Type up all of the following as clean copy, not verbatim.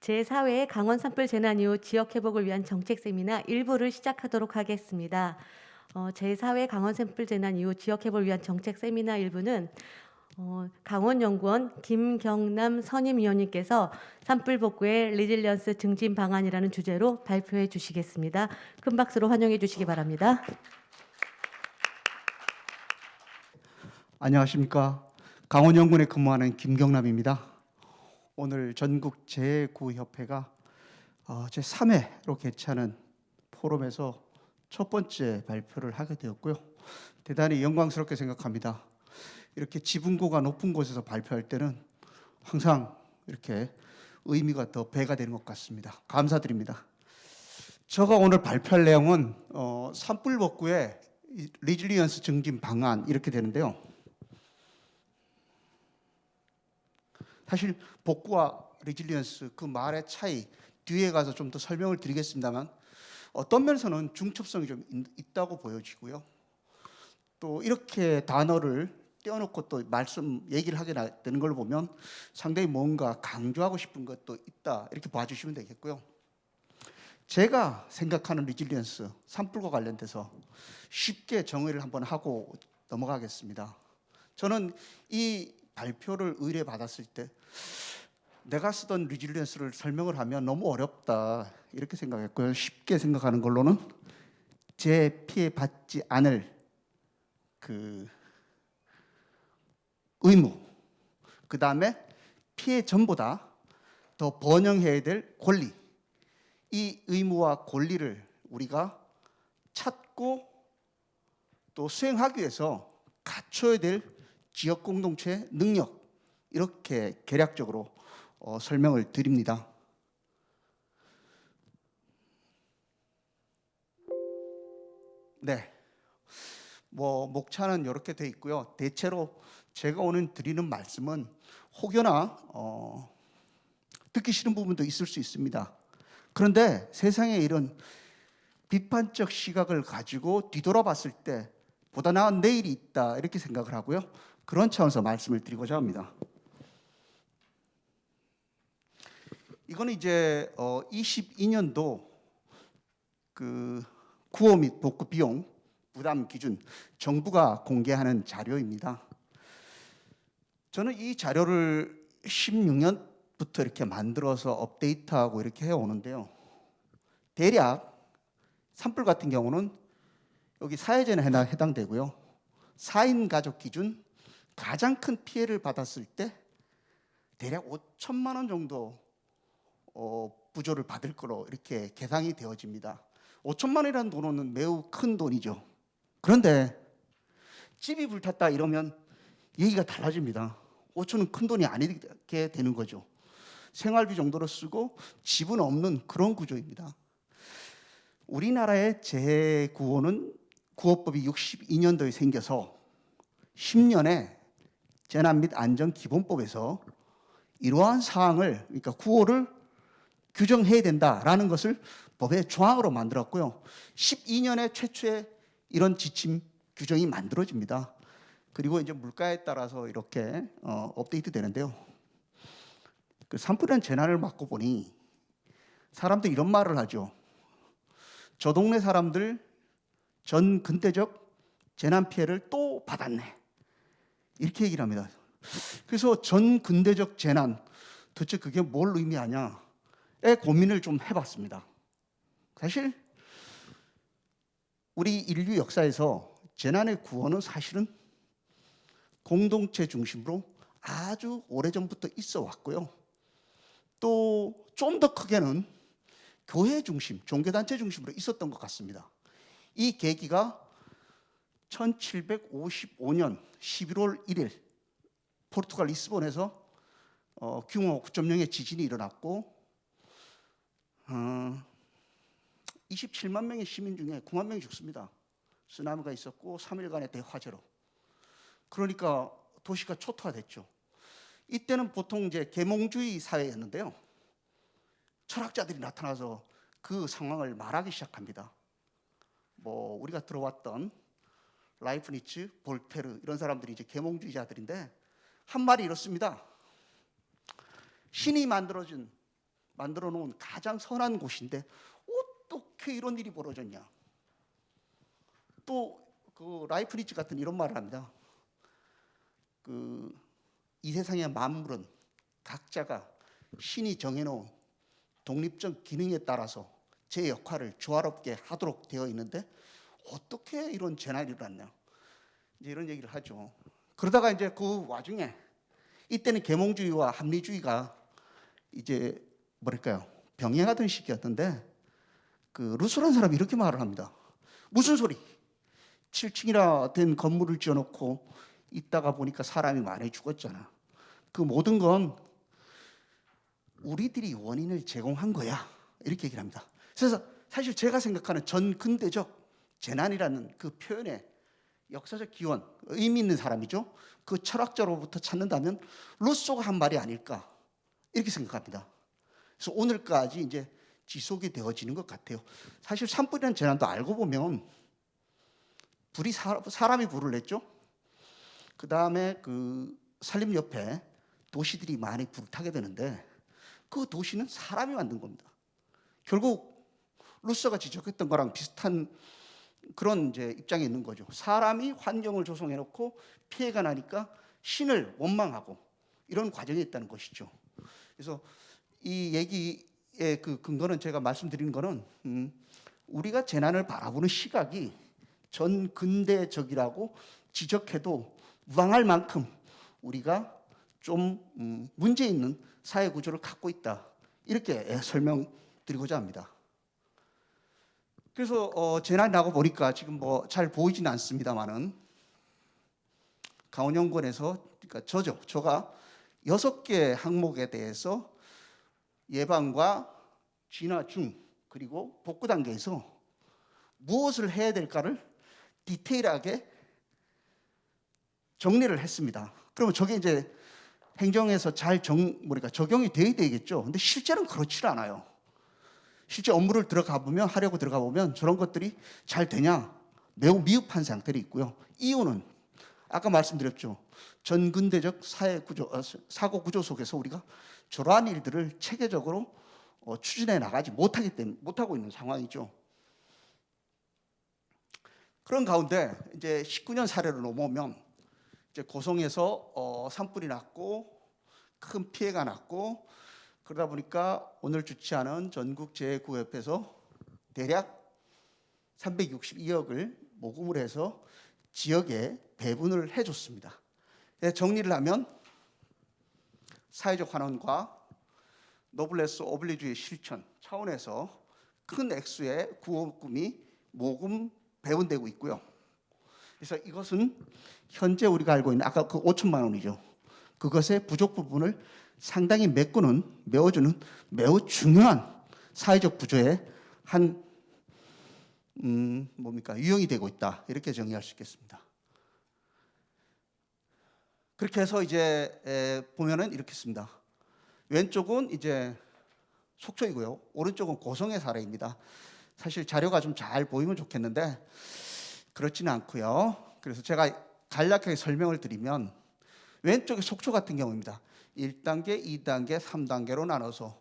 제4회 강원 산불 재난 이후 지역 회복을 위한 정책 세미나 일부를 시작하도록 하겠습니다. 제4회 강원 산불 재난 이후 지역 회복을 위한 정책 세미나 일부는 강원연구원 김경남 선임위원님께서 산불 복구의 리질리언스 증진 방안이라는 주제로 발표해 주시겠습니다. 큰 박수로 환영해 주시기 바랍니다. 안녕하십니까. 강원연구원에 근무하는 김경남입니다. 오늘 전국 제9협회가 제3회로 개최하는 포럼에서 첫 번째 발표를 하게 되었고요. 대단히 영광스럽게 생각합니다. 이렇게 지분고가 높은 곳에서 발표할 때는 항상 이렇게 의미가 더 배가 되는 것 같습니다. 감사드립니다. 제가 오늘 발표할 내용은 산불 복구의 리질리언스 증진 방안 이렇게 되는데요. 사실 복구와 리질리언스 그 말의 차이 뒤에 가서 좀 더 설명을 드리겠습니다만 어떤 면에서는 중첩성이 좀 있다고 보여지고요. 또 이렇게 단어를 떼어놓고 또 얘기를 하게 되는 걸 보면 상당히 뭔가 강조하고 싶은 것도 있다 이렇게 봐주시면 되겠고요. 제가 생각하는 리질리언스 산불과 관련돼서 쉽게 정의를 한번 하고 넘어가겠습니다. 저는 이 발표를 의뢰받았을 때 내가 쓰던 리질리언스를 설명을 하면 너무 어렵다 이렇게 생각했고요. 쉽게 생각하는 걸로는 재피해 받지 않을 그 의무, 그 다음에 피해 전보다 더 번영해야 될 권리, 이 의무와 권리를 우리가 찾고 또 수행하기 위해서 갖춰야 될 지역 공동체 능력, 이렇게 개략적으로 설명을 드립니다. 네, 목차는 이렇게 돼 있고요. 대체로 제가 오늘 드리는 말씀은 혹여나 듣기 싫은 부분도 있을 수 있습니다. 그런데 세상에 이런 비판적 시각을 가지고 뒤돌아봤을 때 보다 나은 내일이 있다 이렇게 생각을 하고요. 그런 차원에서 말씀을 드리고자 합니다. 이거는 이제 22년도 그 구호 및 복구 비용 부담 기준 정부가 공개하는 자료입니다. 저는 이 자료를 16년부터 이렇게 만들어서 업데이트하고 이렇게 해오는데요. 대략 산불 같은 경우는 여기 사회재해에 해당되고요. 4인 가족 기준 가장 큰 피해를 받았을 때 대략 5천만 원 정도 부조를 받을 거로 이렇게 계산이 되어집니다. 5천만 원이라는 돈은 매우 큰 돈이죠. 그런데 집이 불탔다 이러면 얘기가 달라집니다. 5천은 큰 돈이 아니게 되는 거죠. 생활비 정도로 쓰고 집은 없는 그런 구조입니다. 우리나라의 재해구호는 구호법이 62년도에 생겨서 10년에 재난 및 안전기본법에서 이러한 사항을 그러니까 구호를 규정해야 된다라는 것을 법의 조항으로 만들었고요. 12년에 최초의 이런 지침 규정이 만들어집니다. 그리고 이제 물가에 따라서 이렇게 업데이트 되는데요. 그 산불이라는 재난을 맡고 보니 사람들이 이런 말을 하죠. 저 동네 사람들 전 근대적 재난 피해를 또 받았네. 이렇게 얘기를 합니다. 그래서 전 근대적 재난 도대체 그게 뭘 의미하냐에 고민을 좀 해봤습니다. 사실 우리 인류 역사에서 재난의 구호는 사실은 공동체 중심으로 아주 오래전부터 있어 왔고요. 또 좀 더 크게는 교회 중심, 종교단체 중심으로 있었던 것 같습니다. 이 계기가 1755년 11월 1일 포르투갈 리스본에서 규모 9.0의 지진이 일어났고 27만 명의 시민 중에 9만 명이 죽습니다. 쓰나미가 있었고 3일간의 대화재로. 그러니까 도시가 초토화됐죠. 이때는 보통 이제 계몽주의 사회였는데요. 철학자들이 나타나서 그 상황을 말하기 시작합니다. 우리가 들어왔던 라이프니츠, 볼테르 이런 사람들이 이제 계몽주의자들인데 한 말이 이렇습니다. 신이 만들어준 만들어 놓은 가장 선한 곳인데 어떻게 이런 일이 벌어졌냐. 또 그 라이프니츠 같은 이런 말을 합니다. 이 세상의 만물은 각자가 신이 정해놓은 독립적 기능에 따라서 제 역할을 조화롭게 하도록 되어 있는데 어떻게 이런 재난이 일어났냐. 이제 이런 얘기를 하죠. 그러다가 이제 그 와중에 이때는 계몽주의와 합리주의가 이제 뭐랄까요, 병행하던 시기였는데 그 루소라는 사람이 이렇게 말을 합니다. 무슨 소리? 7층이나 된 건물을 지어놓고 있다가 보니까 사람이 많이 죽었잖아. 그 모든 건 우리들이 원인을 제공한 거야. 이렇게 얘기를 합니다. 그래서 사실 제가 생각하는 전근대적 재난이라는 그 표현의 역사적 기원, 의미 있는 사람이죠. 그 철학자로부터 찾는다면 루소가 한 말이 아닐까 이렇게 생각합니다. 그래서 오늘까지 이제 지속이 되어지는 것 같아요. 사실 산불이라는 재난도 알고 보면 불이 사람이 불을 냈죠. 그 다음에 그 산림 옆에 도시들이 많이 불을 타게 되는데 그 도시는 사람이 만든 겁니다. 결국 루소가 지적했던 거랑 비슷한 그런 이제 입장에 있는 거죠. 사람이 환경을 조성해 놓고 피해가 나니까 신을 원망하고 이런 과정이 있다는 것이죠. 그래서 이 얘기의 그 근거는 제가 말씀드린 거는 우리가 재난을 바라보는 시각이 전 근대적이라고 지적해도 무방할 만큼 우리가 좀 문제 있는 사회 구조를 갖고 있다. 이렇게 설명드리고자 합니다. 그래서 재난이 나고 보니까 지금 뭐 잘 보이지는 않습니다만은 강원연구원에서 그러니까 저가 6개 항목에 대해서 예방과 진화 중 그리고 복구 단계에서 무엇을 해야 될까를 디테일하게 정리를 했습니다. 그러면 저게 이제 행정에서 잘 적용이 돼야 되겠죠. 근데 실제는 그렇지 않아요. 실제 업무를 하려고 들어가 보면 저런 것들이 잘 되냐 매우 미흡한 상태로 있고요. 이유는 아까 말씀드렸죠. 전근대적 사고 구조 속에서 우리가 저러한 일들을 체계적으로 추진해 나가지 못하고 있는 상황이죠. 그런 가운데 이제 19년 사례로 넘어오면 이제 고성에서 산불이 났고 큰 피해가 났고 그러다 보니까 오늘 주최하는 전국재해구협에서 대략 362억을 모금을 해서 지역에 배분을 해줬습니다. 정리를 하면 사회적 환원과 노블레스 오블리주의 실천 차원에서 큰 액수의 구호금이 모금 배분되고 있고요. 그래서 이것은 현재 우리가 알고 있는 아까 그 5천만 원이죠. 그것의 부족 부분을 상당히 메워주는 매우 중요한 사회적 구조의 한 유형이 되고 있다. 이렇게 정의할 수 있겠습니다. 그렇게 해서 이제 보면은 이렇게 씁니다. 왼쪽은 이제 속초이고요. 오른쪽은 고성의 사례입니다. 사실 자료가 좀 잘 보이면 좋겠는데 그렇지는 않고요. 그래서 제가 간략하게 설명을 드리면 왼쪽에 속초 같은 경우입니다. 1단계, 2단계, 3단계로 나눠서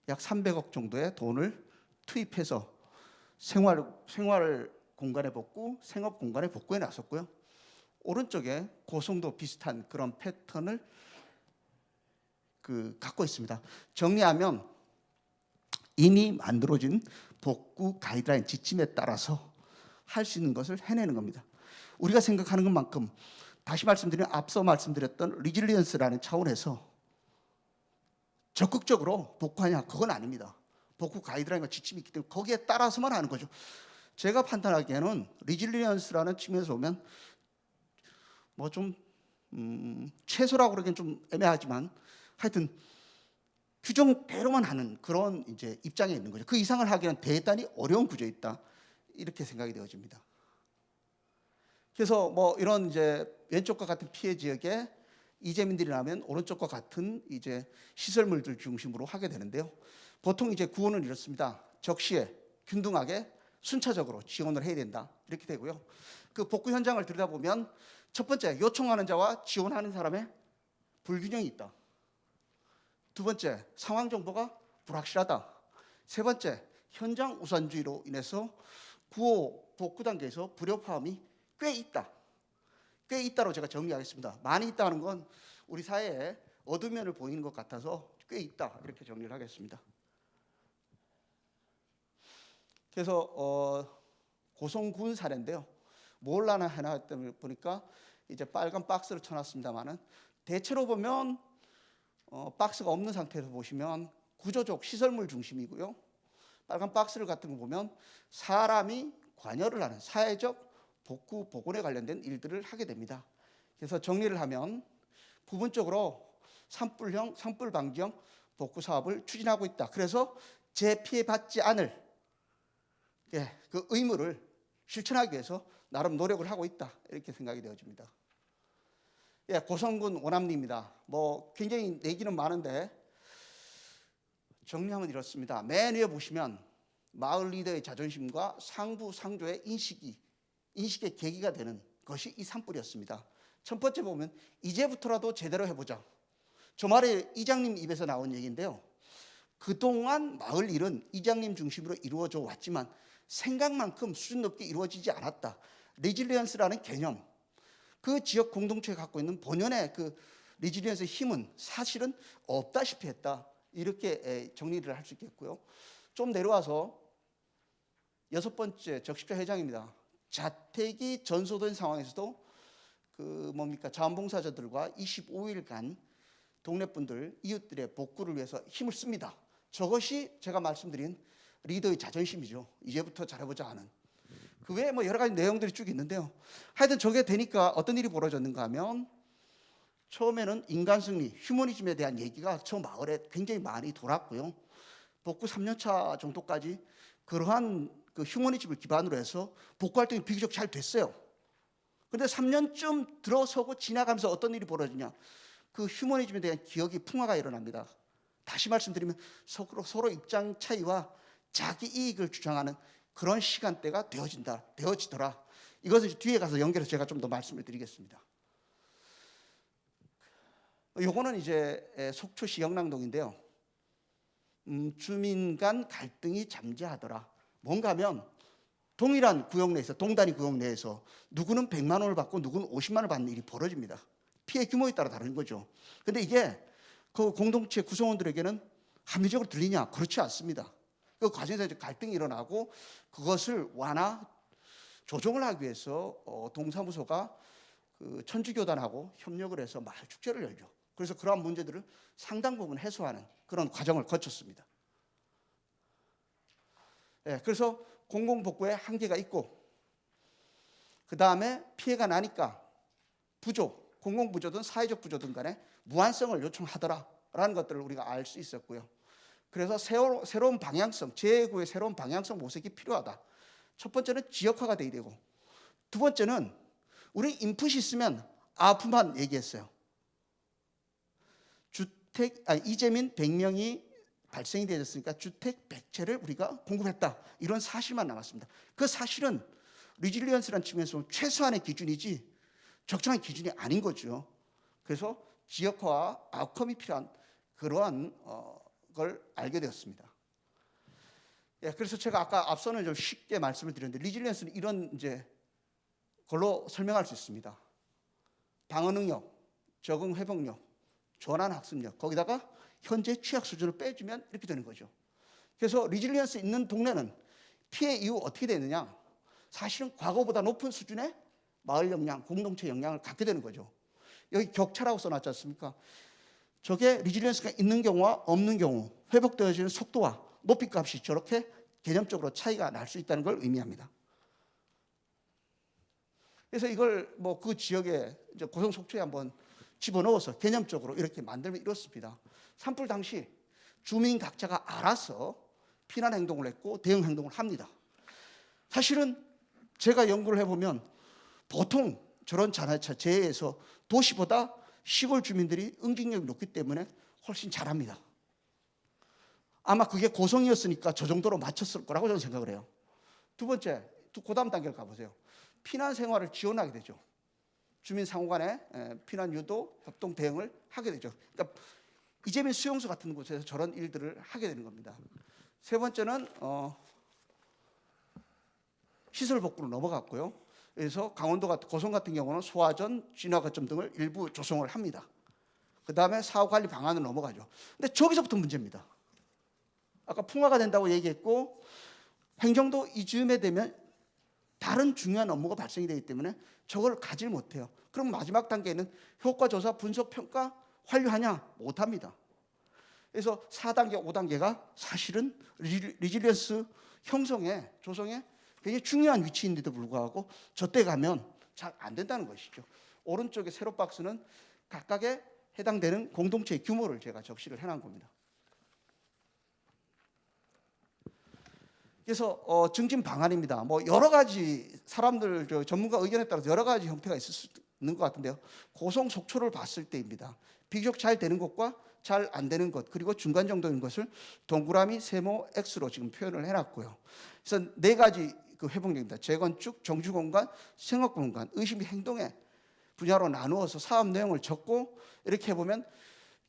약 300억 정도의 돈을 투입해서 생활 공간의 복구, 생업 공간의 복구에 나섰고요. 오른쪽에 고성도 비슷한 그런 패턴을 갖고 있습니다. 정리하면 이미 만들어진 복구 가이드라인 지침에 따라서 할 수 있는 것을 해내는 겁니다. 우리가 생각하는 것만큼 다시 말씀드리면 앞서 말씀드렸던 리질리언스라는 차원에서 적극적으로 복구하냐 그건 아닙니다. 복구 가이드라인과 지침이 있기 때문에 거기에 따라서만 하는 거죠. 제가 판단하기에는 리질리언스라는 측면에서 보면 뭐 좀 최소라고 그러기엔 좀 애매하지만 하여튼 규정대로만 하는 그런 이제 입장에 있는 거죠. 그 이상을 하기는 대단히 어려운 구조에 있다. 이렇게 생각이 되어집니다. 그래서 뭐 이런 이제 왼쪽과 같은 피해 지역에 이재민들이라면 오른쪽과 같은 이제 시설물들 중심으로 하게 되는데요. 보통 이제 구호는 이렇습니다. 적시에 균등하게 순차적으로 지원을 해야 된다. 이렇게 되고요. 그 복구 현장을 들여다보면 첫 번째 요청하는 자와 지원하는 사람의 불균형이 있다. 두 번째 상황 정보가 불확실하다. 세 번째, 현장 우선주의로 인해서 구호 복구 단계에서 불협화음이 꽤 있다. 꽤 있다로 제가 정리하겠습니다. 많이 있다는 건 우리 사회에 어두운 면을 보이는 것 같아서 꽤 있다 이렇게 정리를 하겠습니다. 그래서 고성군 사례인데요. 뭘 하나 했더니 보니까 이제 빨간 박스를 쳐놨습니다만은 대체로 보면 박스가 없는 상태에서 보시면 구조적 시설물 중심이고요. 빨간 박스를 같은 거 보면 사람이 관여를 하는 사회적 복구 복원에 관련된 일들을 하게 됩니다. 그래서 정리를 하면 부분적으로 산불형, 산불 방지형 복구 사업을 추진하고 있다. 그래서 재피해받지 않을 그 의무를 실천하기 위해서 나름 노력을 하고 있다. 이렇게 생각이 되어집니다. 예, 고성군 오남리입니다. 뭐 굉장히 얘기는 많은데 정리하면 이렇습니다. 맨 위에 보시면 마을 리더의 자존심과 상부 상조의 인식의 계기가 되는 것이 이 산불이었습니다. 첫 번째 보면 이제부터라도 제대로 해보자. 저 말이 이장님 입에서 나온 얘기인데요. 그동안 마을 일은 이장님 중심으로 이루어져 왔지만 생각만큼 수준 높게 이루어지지 않았다. 리질리언스라는 개념, 그 지역 공동체가 갖고 있는 본연의 그 리질리언스의 힘은 사실은 없다시피 했다. 이렇게 정리를 할 수 있겠고요. 좀 내려와서 여섯 번째 적십자 회장입니다. 자택이 전소된 상황에서도 자원봉사자들과 25일간 동네 분들, 이웃들의 복구를 위해서 힘을 씁니다. 저것이 제가 말씀드린 리더의 자존심이죠. 이제부터 잘해보자 하는. 그 외에 뭐 여러 가지 내용들이 쭉 있는데요. 하여튼 저게 되니까 어떤 일이 벌어졌는가 하면 처음에는 인간 승리, 휴머니즘에 대한 얘기가 저 마을에 굉장히 많이 돌았고요. 복구 3년차 정도까지 그러한 그 휴머니즘을 기반으로 해서 복구 활동이 비교적 잘 됐어요. 그런데 3년쯤 들어서고 지나가면서 어떤 일이 벌어지냐. 그 휴머니즘에 대한 기억이 풍화가 일어납니다. 다시 말씀드리면 서로 입장 차이와 자기 이익을 주장하는 그런 시간대가 되어지더라. 이것을 뒤에 가서 연결해서 제가 좀 더 말씀을 드리겠습니다. 요거는 이제 속초시 영랑동인데요. 주민 간 갈등이 잠재하더라. 뭔가 하면 동일한 구역 내에서, 동단위 구역 내에서 누구는 100만 원을 받고 누구는 50만 원을 받는 일이 벌어집니다. 피해 규모에 따라 다른 거죠. 근데 이게 그 공동체 구성원들에게는 합리적으로 들리냐? 그렇지 않습니다. 그 과정에서 갈등이 일어나고 그것을 조정을 하기 위해서 동사무소가 그 천주교단하고 협력을 해서 마을 축제를 열죠. 그래서 그러한 문제들을 상당 부분 해소하는 그런 과정을 거쳤습니다. 네, 그래서 공공복구에 한계가 있고 그 다음에 피해가 나니까 공공부조든 사회적 부조든 간에 무한성을 요청하더라라는 것들을 우리가 알 수 있었고요. 그래서 새로운 방향성, 재구의 새로운 방향성 모색이 필요하다. 첫 번째는 지역화가 돼야 되고 두 번째는 우리 인풋이 있으면 아웃풋만 얘기했어요. 이재민 100명이 발생이 되었으니까 주택 100채를 우리가 공급했다. 이런 사실만 남았습니다. 그 사실은 리질리언스라는 측면에서 최소한의 기준이지 적정한 기준이 아닌 거죠. 그래서 지역화와 아웃컴이 필요한 그러한 걸 알게 되었습니다. 예, 그래서 제가 아까 앞서는 좀 쉽게 말씀을 드렸는데 리질리언스는 이런 이제 걸로 설명할 수 있습니다. 방어 능력, 적응 회복력, 전환 학습력, 거기다가 현재 취약 수준을 빼주면 이렇게 되는 거죠. 그래서 리질리언스 있는 동네는 피해 이후 어떻게 되느냐? 사실은 과거보다 높은 수준의 마을 역량, 공동체 역량을 갖게 되는 거죠. 여기 격차라고 써놨지 않습니까? 저게 리질리언스가 있는 경우와 없는 경우 회복되어지는 속도와 높이값이 저렇게 개념적으로 차이가 날 수 있다는 걸 의미합니다. 그래서 이걸 뭐 그 지역에 이제 고성 속초에 한번 집어넣어서 개념적으로 이렇게 만들면 이렇습니다. 산불 당시 주민 각자가 알아서 피난 행동을 했고 대응 행동을 합니다. 사실은 제가 연구를 해보면 보통 저런 재해에서 도시보다 시골 주민들이 응징력이 높기 때문에 훨씬 잘합니다. 아마 그게 고성이었으니까 저 정도로 맞췄을 거라고 저는 생각을 해요. 두 번째, 그 다음 단계를 가보세요. 피난 생활을 지원하게 되죠. 주민 상호 간에 피난 유도, 협동 대응을 하게 되죠. 그러니까 이재민 수용소 같은 곳에서 저런 일들을 하게 되는 겁니다. 세 번째는 시설 복구로 넘어갔고요. 그래서 강원도 같은 고성 같은 경우는 소화전, 진화 거점 등을 일부 조성을 합니다. 그 다음에 사후 관리 방안으로 넘어가죠. 근데 저기서부터 문제입니다. 아까 풍화가 된다고 얘기했고 행정도 이즈음에 되면 다른 중요한 업무가 발생이 되기 때문에 저걸 가질 못해요. 그럼 마지막 단계는 효과조사, 분석, 평가 완료하냐? 못합니다. 그래서 4단계, 5단계가 사실은 리질리언스 형성에, 조성에 굉장히 중요한 위치인데도 불구하고 저때 가면 잘 안 된다는 것이죠. 오른쪽에 세로 박스는 각각의 해당되는 공동체의 규모를 제가 적시를 해놓은 겁니다. 그래서 증진 방안입니다. 뭐 여러 가지 사람들 전문가 의견에 따라서 여러 가지 형태가 있을 수 있는 것 같은데요. 고성 속초를 봤을 때입니다. 비교적 잘 되는 것과 잘 안 되는 것 그리고 중간 정도인 것을 동그라미, 세모, X로 지금 표현을 해놨고요. 그래서 네 가지 그 회복력입니다. 재건축, 정주공간, 생활공간, 의식 및 행동의 분야로 나누어서 사업 내용을 적고 이렇게 해보면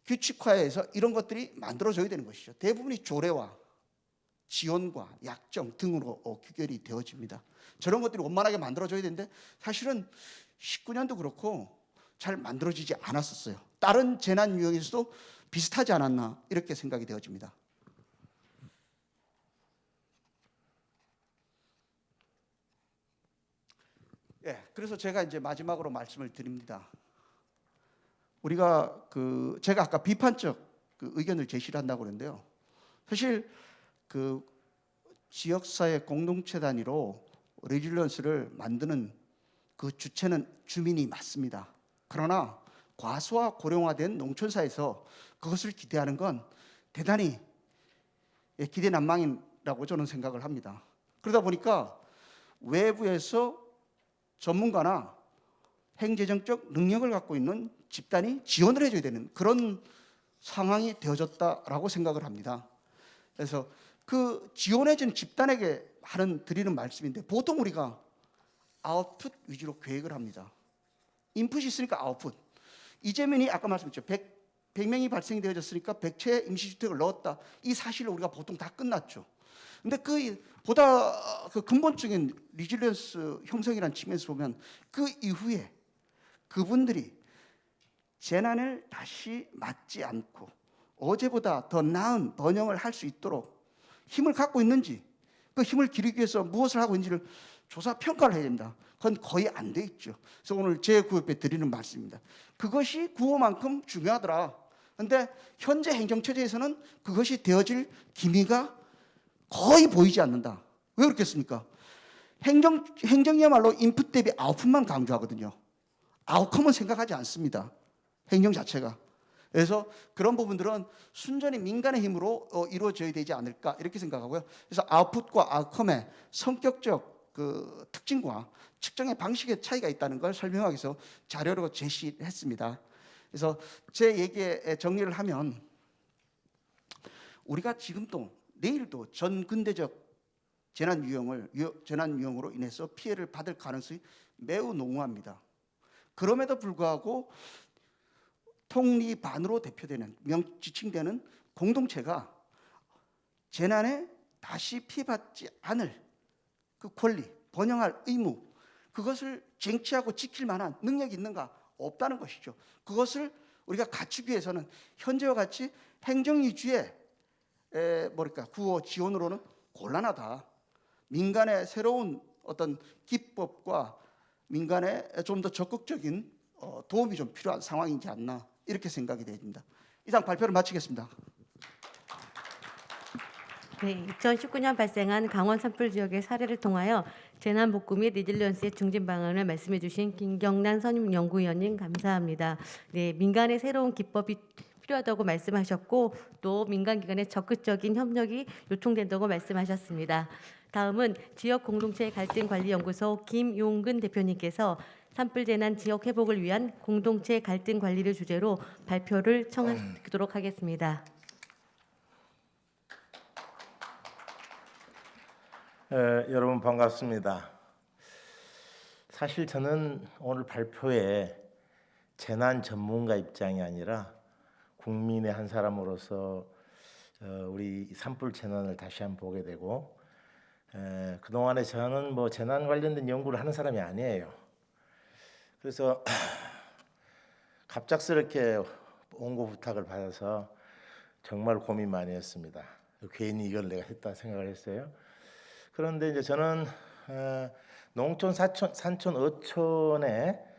규칙화해서 이런 것들이 만들어져야 되는 것이죠. 대부분이 조례와 지원과 약정 등으로 규결이 되어집니다. 저런 것들이 원만하게 만들어져야 되는데 사실은 19년도 그렇고 잘 만들어지지 않았었어요. 다른 재난 유형에서도 비슷하지 않았나 이렇게 생각이 되어집니다. 예, 그래서 제가 이제 마지막으로 말씀을 드립니다. 우리가 제가 아까 비판적 의견을 제시를 한다고 그랬는데요. 사실 지역사회 공동체 단위로 레질리언스를 만드는 그 주체는 주민이 맞습니다. 그러나 과소화 고령화된 농촌사에서 그것을 기대하는 건 대단히 기대난망이라고 저는 생각을 합니다. 그러다 보니까 외부에서 전문가나 행재정적 능력을 갖고 있는 집단이 지원을 해줘야 되는 그런 상황이 되어졌다라고 생각을 합니다. 그래서 그 지원해준 집단에게 드리는 말씀인데 보통 우리가 아웃풋 위주로 계획을 합니다. 인풋이 있으니까 아웃풋. 이재민이 아까 말씀드렸죠. 100명이 발생이 되어졌으니까 100채 임시주택을 넣었다. 이 사실을 우리가 보통 다 끝났죠. 근데 보다 근본적인 리질리언스 형성이라는 측면에서 보면 그 이후에 그분들이 재난을 다시 맞지 않고 어제보다 더 나은 번영을 할 수 있도록 힘을 갖고 있는지 그 힘을 기르기 위해서 무엇을 하고 있는지를 조사 평가를 해야 됩니다. 그건 거의 안 돼 있죠. 그래서 오늘 제9협회 드리는 말씀입니다. 그것이 구호만큼 중요하더라. 그런데 현재 행정체제에서는 그것이 되어질 기미가 거의 보이지 않는다. 왜 그렇겠습니까? 행정이야말로 인풋 대비 아웃풋만 강조하거든요. 아웃컴은 생각하지 않습니다. 행정 자체가. 그래서 그런 부분들은 순전히 민간의 힘으로 이루어져야 되지 않을까 이렇게 생각하고요. 그래서 아웃풋과 아웃컴의 성격적 특징과 측정의 방식의 차이가 있다는 걸 설명하기 위해서 자료로 제시했습니다. 그래서 제 얘기에 정리를 하면 우리가 지금도 내일도 전 근대적 재난 유형으로 인해서 피해를 받을 가능성이 매우 농후합니다. 그럼에도 불구하고 통리반으로 대표되는 지칭되는 공동체가 재난에 다시 피해받지 않을 그 권리, 번영할 의무 그것을 쟁취하고 지킬 만한 능력이 있는가? 없다는 것이죠. 그것을 우리가 갖추기 위해서는 현재와 같이 행정 위주의 구호 지원으로는 곤란하다. 민간의 새로운 어떤 기법과 민간의 좀 더 적극적인 도움이 좀 필요한 상황이지 않나 이렇게 생각이 됩니다. 이상 발표를 마치겠습니다. 네, 2019년 발생한 강원 산불 지역의 사례를 통하여 재난복구 및 리질리언스의 중진 방안을 말씀해 주신 김경란 선임연구위원님 감사합니다. 네, 민간의 새로운 기법이 필요하다고 말씀하셨고 또 민간기관의 적극적인 협력이 요청된다고 말씀하셨습니다. 다음은 지역공동체 갈등관리연구소 김용근 대표님께서 산불재난 지역 회복을 위한 공동체 갈등 관리를 주제로 발표를 청하도록 하겠습니다. 여러분 반갑습니다. 사실 저는 오늘 발표에 재난 전문가 입장이 아니라 국민의 한 사람으로서 우리 산불 재난을 다시 한번 보게 되고 그동안에 저는 뭐 재난 관련된 연구를 하는 사람이 아니에요. 그래서 갑작스럽게 원고 부탁을 받아서 정말 고민 많이 했습니다. 괜히 이걸 내가 했다 생각을 했어요. 그런데 이제 저는 농촌, 산촌, 어촌에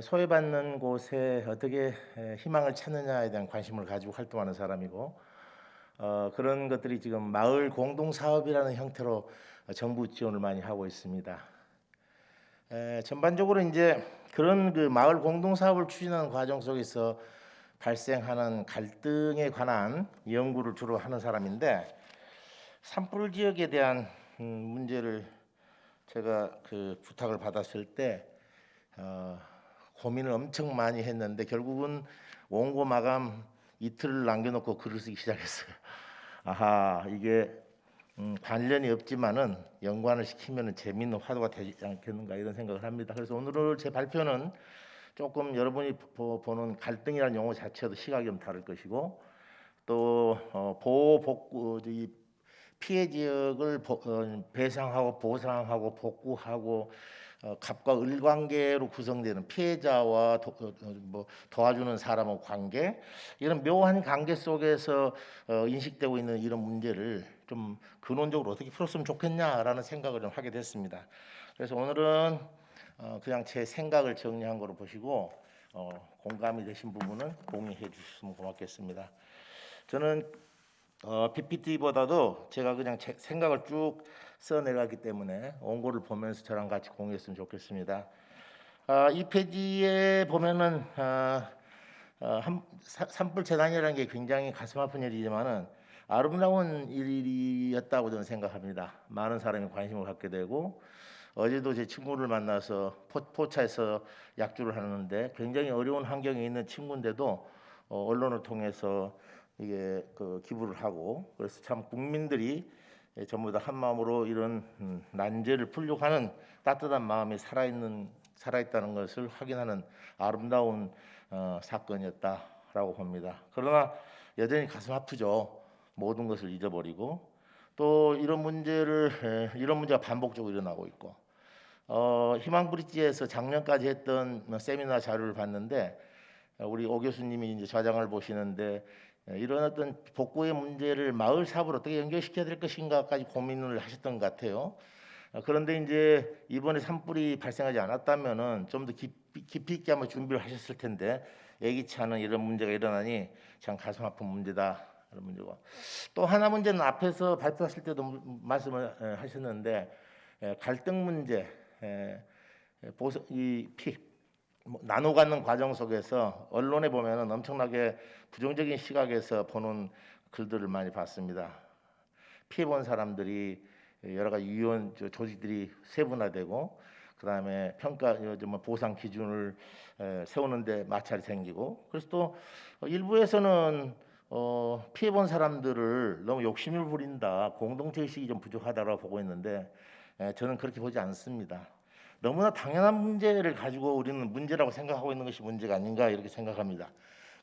소외받는 곳에 어떻게 희망을 찾느냐에 대한 관심을 가지고 활동하는 사람이고 그런 것들이 지금 마을 공동 사업이라는 형태로 정부 지원을 많이 하고 있습니다. 전반적으로 이제 그런 그 마을 공동 사업을 추진하는 과정 속에서 발생하는 갈등에 관한 연구를 주로 하는 사람인데 산불 지역에 대한 문제를 제가 그 부탁을 받았을 때 고민을 엄청 많이 했는데 결국은 원고 마감 이틀을 남겨놓고 글을 쓰기 시작했어요. 아하, 이게 관련이 없지만은 연관을 시키면은 재미있는 화두가 되지 않겠는가 이런 생각을 합니다. 그래서 오늘 제 발표는 조금 여러분이 보는 갈등이라는 용어 자체도 시각이 좀 다를 것이고 또 보호 복구 이 피해 지역을 배상하고 보상하고 복구하고 갑과 을 관계로 구성되는 피해자와 도와주는 사람의 관계 이런 묘한 관계 속에서 인식되고 있는 이런 문제를 좀 근원적으로 어떻게 풀었으면 좋겠냐라는 생각을 좀 하게 됐습니다. 그래서 오늘은 그냥 제 생각을 정리한 거로 보시고 공감이 되신 부분은 공유해 주셨으면 고맙겠습니다. 저는 PPT보다도 제가 그냥 제 생각을 쭉 써내가기 때문에 원고를 보면서 저랑 같이 공유했으면 좋겠습니다. 이 페이지에 보면은 산불 재난이라는 게 굉장히 가슴 아픈 일이지만은 아름다운 일이었다고 저는 생각합니다. 많은 사람이 관심을 갖게 되고 어제도 제 친구를 만나서 포차에서 약주를 하는데 굉장히 어려운 환경에 있는 친구인데도 언론을 통해서 이게 그 기부를 하고 그래서 참 국민들이 전부 다 한 마음으로 이런 난제를 풀려고 하는 따뜻한 마음이 살아있다는 것을 확인하는 아름다운 사건이었다라고 봅니다. 그러나 여전히 가슴 아프죠. 모든 것을 잊어버리고 또 이런 문제가 반복적으로 일어나고 있고 희망브릿지에서 작년까지 했던 세미나 자료를 봤는데 우리 오 교수님이 이제 좌장을 보시는데 이런 어떤 복구의 문제를 마을 사업으로 어떻게 연결시켜야 될 것인가까지 고민을 하셨던 것 같아요. 그런데 이제 이번에 산불이 발생하지 않았다면은 좀 더 깊이 있게 한번 준비를 하셨을 텐데 예기치 않은 이런 문제가 일어나니 참 가슴 아픈 문제다. 그런 문제고 또 하나 문제는 앞에서 발표하실 때도 말씀을 하셨는데 갈등 문제, 나눠 갖는 과정 속에서 언론에 보면은 엄청나게 부정적인 시각에서 보는 글들을 많이 봤습니다. 피해 본 사람들이 여러 가지 유연 조직들이 세분화되고 그다음에 평가 보상 기준을 세우는데 마찰이 생기고 그래서 또 일부에서는 피해 본 사람들을 너무 욕심을 부린다, 공동체 의식이 좀 부족하다고 보고 있는데 저는 그렇게 보지 않습니다. 너무나 당연한 문제를 가지고 우리는 문제라고 생각하고 있는 것이 문제가 아닌가 이렇게 생각합니다.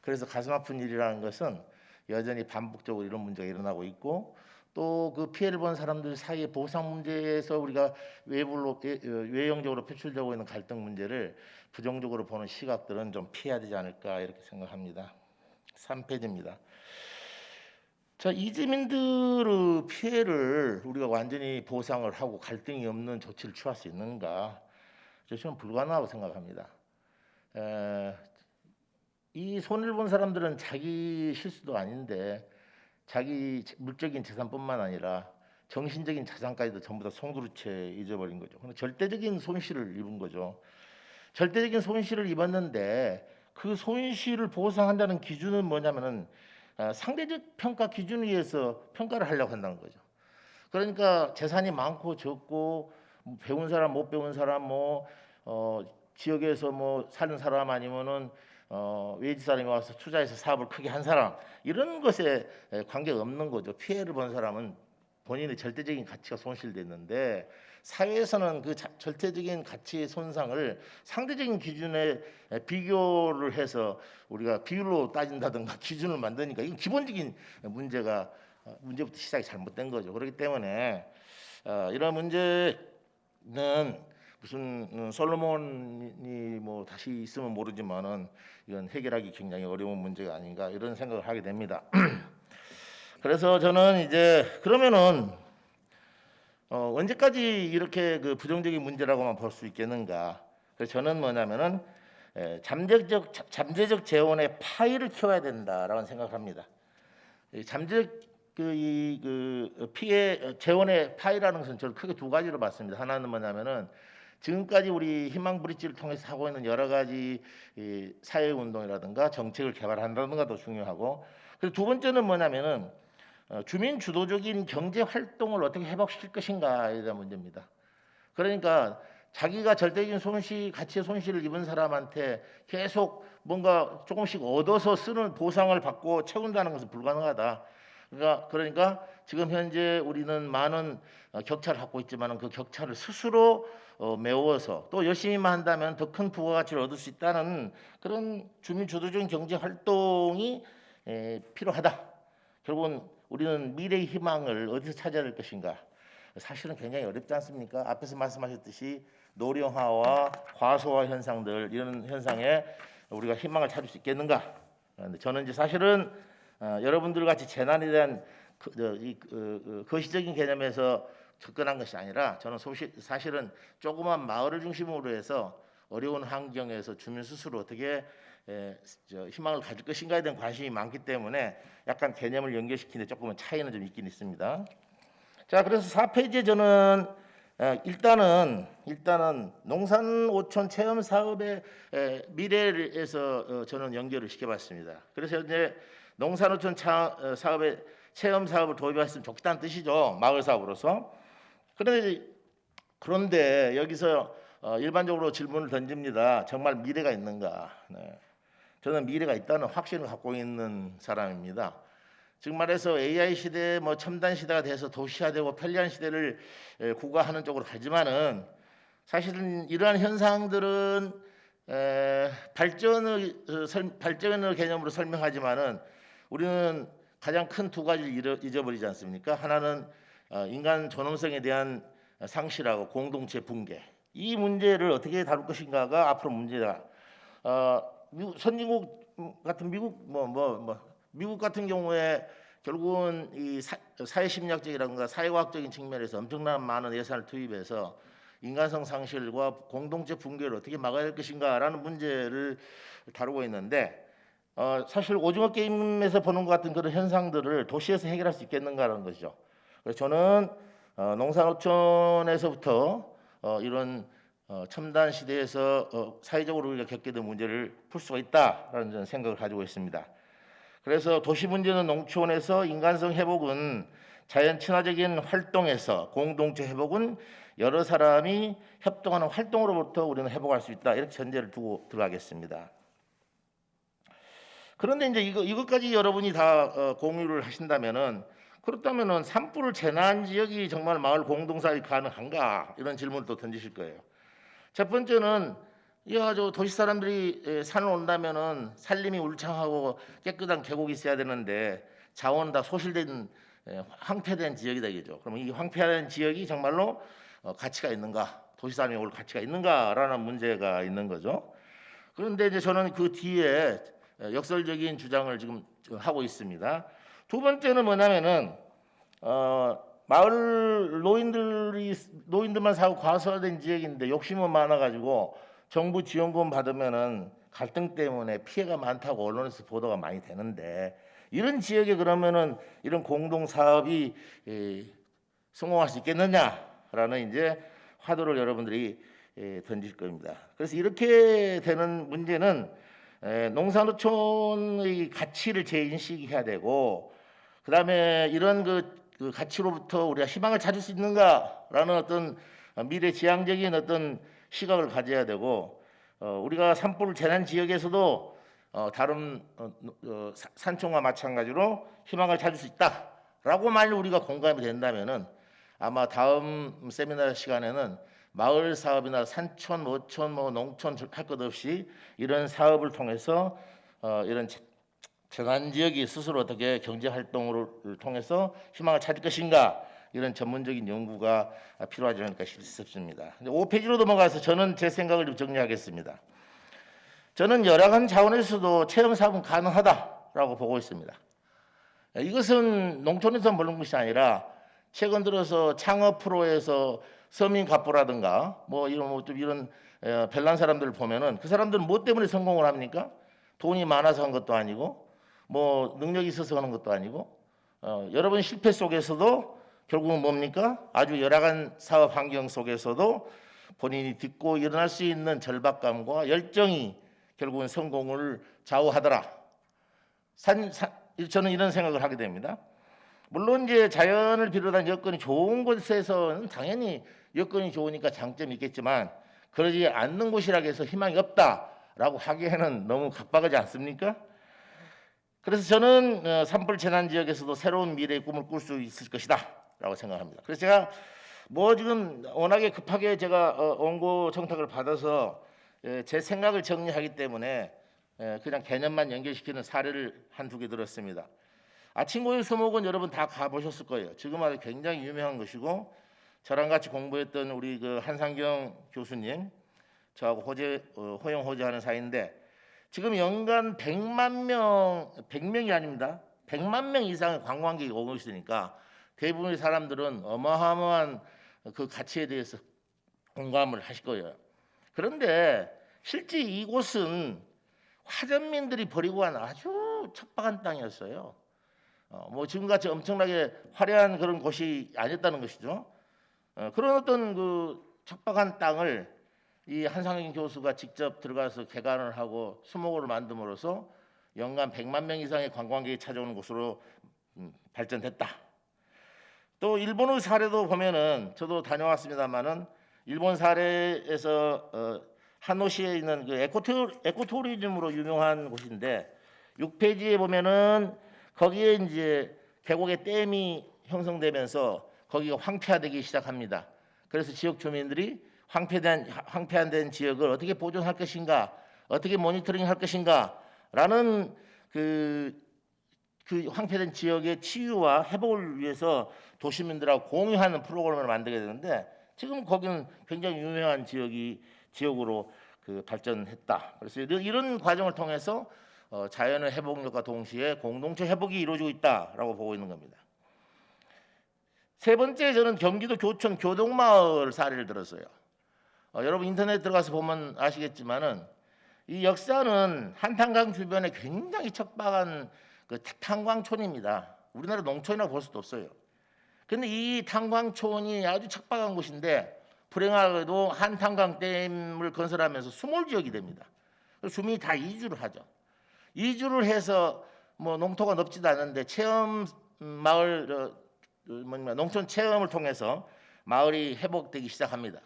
그래서 가슴 아픈 일이라는 것은 여전히 반복적으로 이런 문제가 일어나고 있고 또 그 피해를 본 사람들 사이의 보상 문제에서 우리가 외형적으로 표출되고 있는 갈등 문제를 부정적으로 보는 시각들은 좀 피해야 되지 않을까 이렇게 생각합니다. 3페이지입니다. 자, 이주민들의 피해를 우리가 완전히 보상을 하고 갈등이 없는 조치를 취할 수 있는가? 저는 불가능하다고 생각합니다. 이 손해를 본 사람들은 자기 실수도 아닌데 자기 물적인 재산뿐만 아니라 정신적인 자산까지도 전부 다 송두리째 잊어버린 거죠. 근데 절대적인 손실을 입은 거죠. 절대적인 손실을 입었는데 그 손실을 보상한다는 기준은 뭐냐면은 상대적 평가 기준에 의해서 평가를 하려고 한다는 거죠. 그러니까 재산이 많고 적고 배운 사람 못 배운 사람 지역에서 사는 사람 아니면은 외지 사람이 와서 투자해서 사업을 크게 한 사람 이런 것에 관계가 없는 거죠. 피해를 본 사람은 본인의 절대적인 가치가 손실됐는데 사회에서는 그 절대적인 가치의 손상을 상대적인 기준에 비교를 해서 우리가 비율로 따진다든가 기준을 만드니까 이건 기본적인 문제부터 시작이 잘못된 거죠. 그렇기 때문에 이런 문제는 무슨 솔로몬이 뭐 다시 있으면 모르지만은 이건 해결하기 굉장히 어려운 문제가 아닌가 이런 생각을 하게 됩니다. 그래서 저는 이제 그러면은 언제까지 이렇게 그 부정적인 문제라고만 볼 수 있겠는가? 그래서 저는 뭐냐면은 잠재적 재원의 파이를 키워야 된다라고 생각을 합니다. 잠재적 피해 재원의 파이라는 것은 저는 크게 두 가지로 봤습니다. 하나는 뭐냐면은 지금까지 우리 희망 브릿지를 통해서 하고 있는 여러 가지 사회 운동이라든가 정책을 개발한다든가 도 중요하고, 그리고 두 번째는 뭐냐면은 주민 주도적인 경제 활동을 어떻게 회복시킬 것인가에 대한 문제입니다. 그러니까 자기가 절대적인 가치의 손실을 입은 사람한테 계속 뭔가 조금씩 얻어서 쓰는 보상을 받고 채운다는 것은 불가능하다. 그러니까 지금 현재 우리는 많은 격차를 갖고 있지만 그 격차를 스스로 메워서 또 열심히만 한다면 더 큰 부가가치를 얻을 수 있다는 그런 주민 주도적인 경제 활동이 필요하다. 결국은 우리는 미래의 희망을 어디서 찾아야 될 것인가? 사실은 굉장히 어렵지 않습니까? 앞에서 말씀하셨듯이 노령화와 과소화 현상들, 이런 현상에 우리가 희망을 찾을 수 있겠는가? 저는 이제 사실은 여러분들 같이 재난에 대한 거시적인 개념에서 접근한 것이 아니라 저는 사실은 조그만 마을을 중심으로 해서 어려운 환경에서 주민 스스로 어떻게 희망을 가질 것인가에 대한 관심이 많기 때문에 약간 개념을 연결시키는데 조금은 차이는 좀 있긴 있습니다. 자, 그래서 4페이지에 저는 일단은 농산오촌 체험 사업의 미래에서 저는 연결을 시켜봤습니다. 그래서 이제 농산오촌 사업의 체험 사업을 도입했으면 좋겠다는 뜻이죠. 마을 사업으로서. 그런데 여기서 일반적으로 질문을 던집니다. 정말 미래가 있는가? 네. 저는 미래가 있다는 확신을 갖고 있는 사람입니다. 즉 말해서 AI 시대, 뭐 첨단 시대가 돼서 도시화되고 편리한 시대를 구가하는 쪽으로 가지만은 사실은 이러한 현상들은 발전의 개념으로 설명하지만은 우리는 가장 큰 두 가지를 잊어버리지 않습니까? 하나는 인간 존엄성에 대한 상실하고 공동체 붕괴. 이 문제를 어떻게 다룰 것인가가 앞으로 문제다. 선진국 같은 미국 같은 경우에 결국은 이 사회심리학적이라든가 사회과학적인 측면에서 엄청난 많은 예산을 투입해서 인간성 상실과 공동체 붕괴를 어떻게 막아야 할 것인가라는 문제를 다루고 있는데 사실 오징어 게임에서 보는 것 같은 그런 현상들을 도시에서 해결할 수 있겠는가라는 것이죠. 그래서 저는 농산어촌에서부터 이런 첨단 시대에서 사회적으로 우리가 겪게 된 문제를 풀 수가 있다라는 저는 생각을 가지고 있습니다. 그래서 도시 문제는 농촌에서 인간성 회복은 자연 친화적인 활동에서 공동체 회복은 여러 사람이 협동하는 활동으로부터 우리는 회복할 수 있다. 이렇게 전제를 두고 들어가겠습니다. 그런데 이제 이것까지 여러분이 다 공유를 하신다면은 그렇다면은 산불 재난 지역이 정말 마을 공동사업이 가능한가? 이런 질문을 또 던지실 거예요. 첫 번째는 도시 사람들이 산을 온다면은 산림이 울창하고 깨끗한 계곡이 있어야 되는데 자원 다 소실된 황폐된 지역이다 이거죠. 그럼 이 황폐한 지역이 정말로 가치가 있는가? 도시 사람이 올 가치가 있는가라는 문제가 있는 거죠. 그런데 이제 저는 그 뒤에 역설적인 주장을 지금 하고 있습니다. 두 번째는 뭐냐면은 마을 노인들만 사고 과소화된 지역인데 욕심은 많아가지고 정부 지원금 받으면은 갈등 때문에 피해가 많다고 언론에서 보도가 많이 되는데 이런 지역에 그러면은 이런 공동 사업이 성공할 수 있겠느냐라는 이제 화두를 여러분들이 던질 겁니다. 그래서 이렇게 되는 문제는 농산어촌의 가치를 재인식해야 되고 그다음에 이런 그 가치로부터 우리가 희망을 찾을 수 있는가라는 어떤 미래지향적인 어떤 시각을 가져야 되고 우리가 산불 재난 지역에서도 다른 산촌과 마찬가지로 희망을 찾을 수 있다라고 만약 우리가 공감이 된다면은 아마 다음 세미나 시간에는 마을 사업이나 산촌, 어촌, 농촌 할 것 없이 이런 사업을 통해서 이런 재난 지역이 스스로 어떻게 경제 활동을 통해서 희망을 찾을 것인가, 이런 전문적인 연구가 필요하지 않을까 싶습니다. 5페이지로 넘어가서 저는 제 생각을 좀 정리하겠습니다. 저는 열악한 자원에서도 체험 사업은 가능하다라고 보고 있습니다. 이것은 농촌에서 모르는 것이 아니라 최근 들어서 창업 프로에서 서민 갑부라든가 이런 별난 사람들을 보면은 그 사람들은 뭐 때문에 성공을 합니까? 돈이 많아서 한 것도 아니고 능력이 있어서 하는 것도 아니고 여러분 실패 속에서도 결국은 뭡니까? 아주 열악한 사업 환경 속에서도 본인이 딛고 일어날 수 있는 절박감과 열정이 결국은 성공을 좌우하더라. 저는 이런 생각을 하게 됩니다. 물론 이제 자연을 비롯한 여건이 좋은 곳에서는 당연히 여건이 좋으니까 장점이 있겠지만 그러지 않는 곳이라고 해서 희망이 없다라고 하기에는 너무 각박하지 않습니까? 그래서 저는 산불 재난 지역에서도 새로운 미래의 꿈을 꿀 수 있을 것이다 라고 생각합니다. 그래서 제가 지금 워낙에 급하게 제가 원고 청탁을 받아서 제 생각을 정리하기 때문에 그냥 개념만 연결시키는 사례를 한두 개 들었습니다. 아침고요 수목원 여러분 다 가보셨을 거예요. 지금 아주 굉장히 유명한 것이고 저랑 같이 공부했던 우리 그 한상경 교수님, 저하고 호영 호재하는 사이인데 지금 연간 100명이 아닙니다. 100만 명 이상의 관광객이 오고 있으니까 대부분의 사람들은 어마어마한 그 가치에 대해서 공감을 하실 거예요. 그런데 실제 이곳은 화전민들이 버리고 간 아주 척박한 땅이었어요. 지금같이 엄청나게 화려한 그런 곳이 아니었다는 것이죠. 그런 어떤 그 척박한 땅을 이 한상현 교수가 직접 들어가서 개간을 하고 수목원을 만듦으로써 연간 100만 명 이상의 관광객이 찾아오는 곳으로 발전됐다. 또 일본의 사례도 보면은 저도 다녀왔습니다만은 일본 사례에서 하노시에 있는 그 에코투리즘으로 유명한 곳인데 6페이지에 보면은 거기에 이제 계곡에 댐이 형성되면서 거기가 황폐화되기 시작합니다. 그래서 지역 주민들이 황폐한 지역을 어떻게 보존할 것인가, 어떻게 모니터링 할 것인가라는 그 황폐된 지역의 치유와 회복을 위해서 도시민들하고 공유하는 프로그램을 만들게 되는데 지금 거기는 굉장히 유명한 지역으로 발전했다. 그래서 이런 과정을 통해서 자연의 회복력과 동시에 공동체 회복이 이루어지고 있다라고 보고 있는 겁니다. 세 번째, 저는 경기도 교촌 교동마을 사례를 들었어요. 여러분 인터넷 들어가서 보면 아시겠지만은 이 역사는 한탄강 주변에 굉장히 척박한 그 탄광촌입니다. 우리나라 농촌이라고 볼 수도 없어요. 그런데 이 탄광촌이 아주 척박한 곳인데 불행하게도 한탄강 댐을 건설하면서 수몰 지역이 됩니다. 주민이 다 이주를 하죠. 이주를 해서 농토가 넓지도 않은데 체험 마을 농촌 체험을 통해서 마을이 회복되기 시작합니다.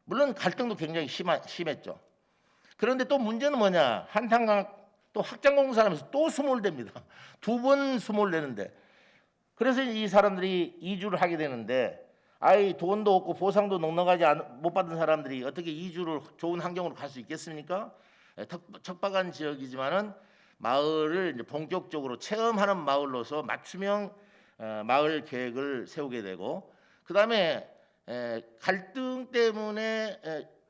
물론 갈등도 굉장히 심했죠. 그런데 또 문제는 뭐냐? 한탄강 또 확장 공사하면서 또 수몰됩니다. 2번 수몰되는데 그래서 이 사람들이 이주를 하게 되는데 돈도 없고 보상도 넉넉하지 못 받은 사람들이 어떻게 이주를 좋은 환경으로 갈 수 있겠습니까? 척박한 지역이지만은 마을을 이제 본격적으로 체험하는 마을로서 맞춤형 마을 계획을 세우게 되고 그다음에 갈등 때문에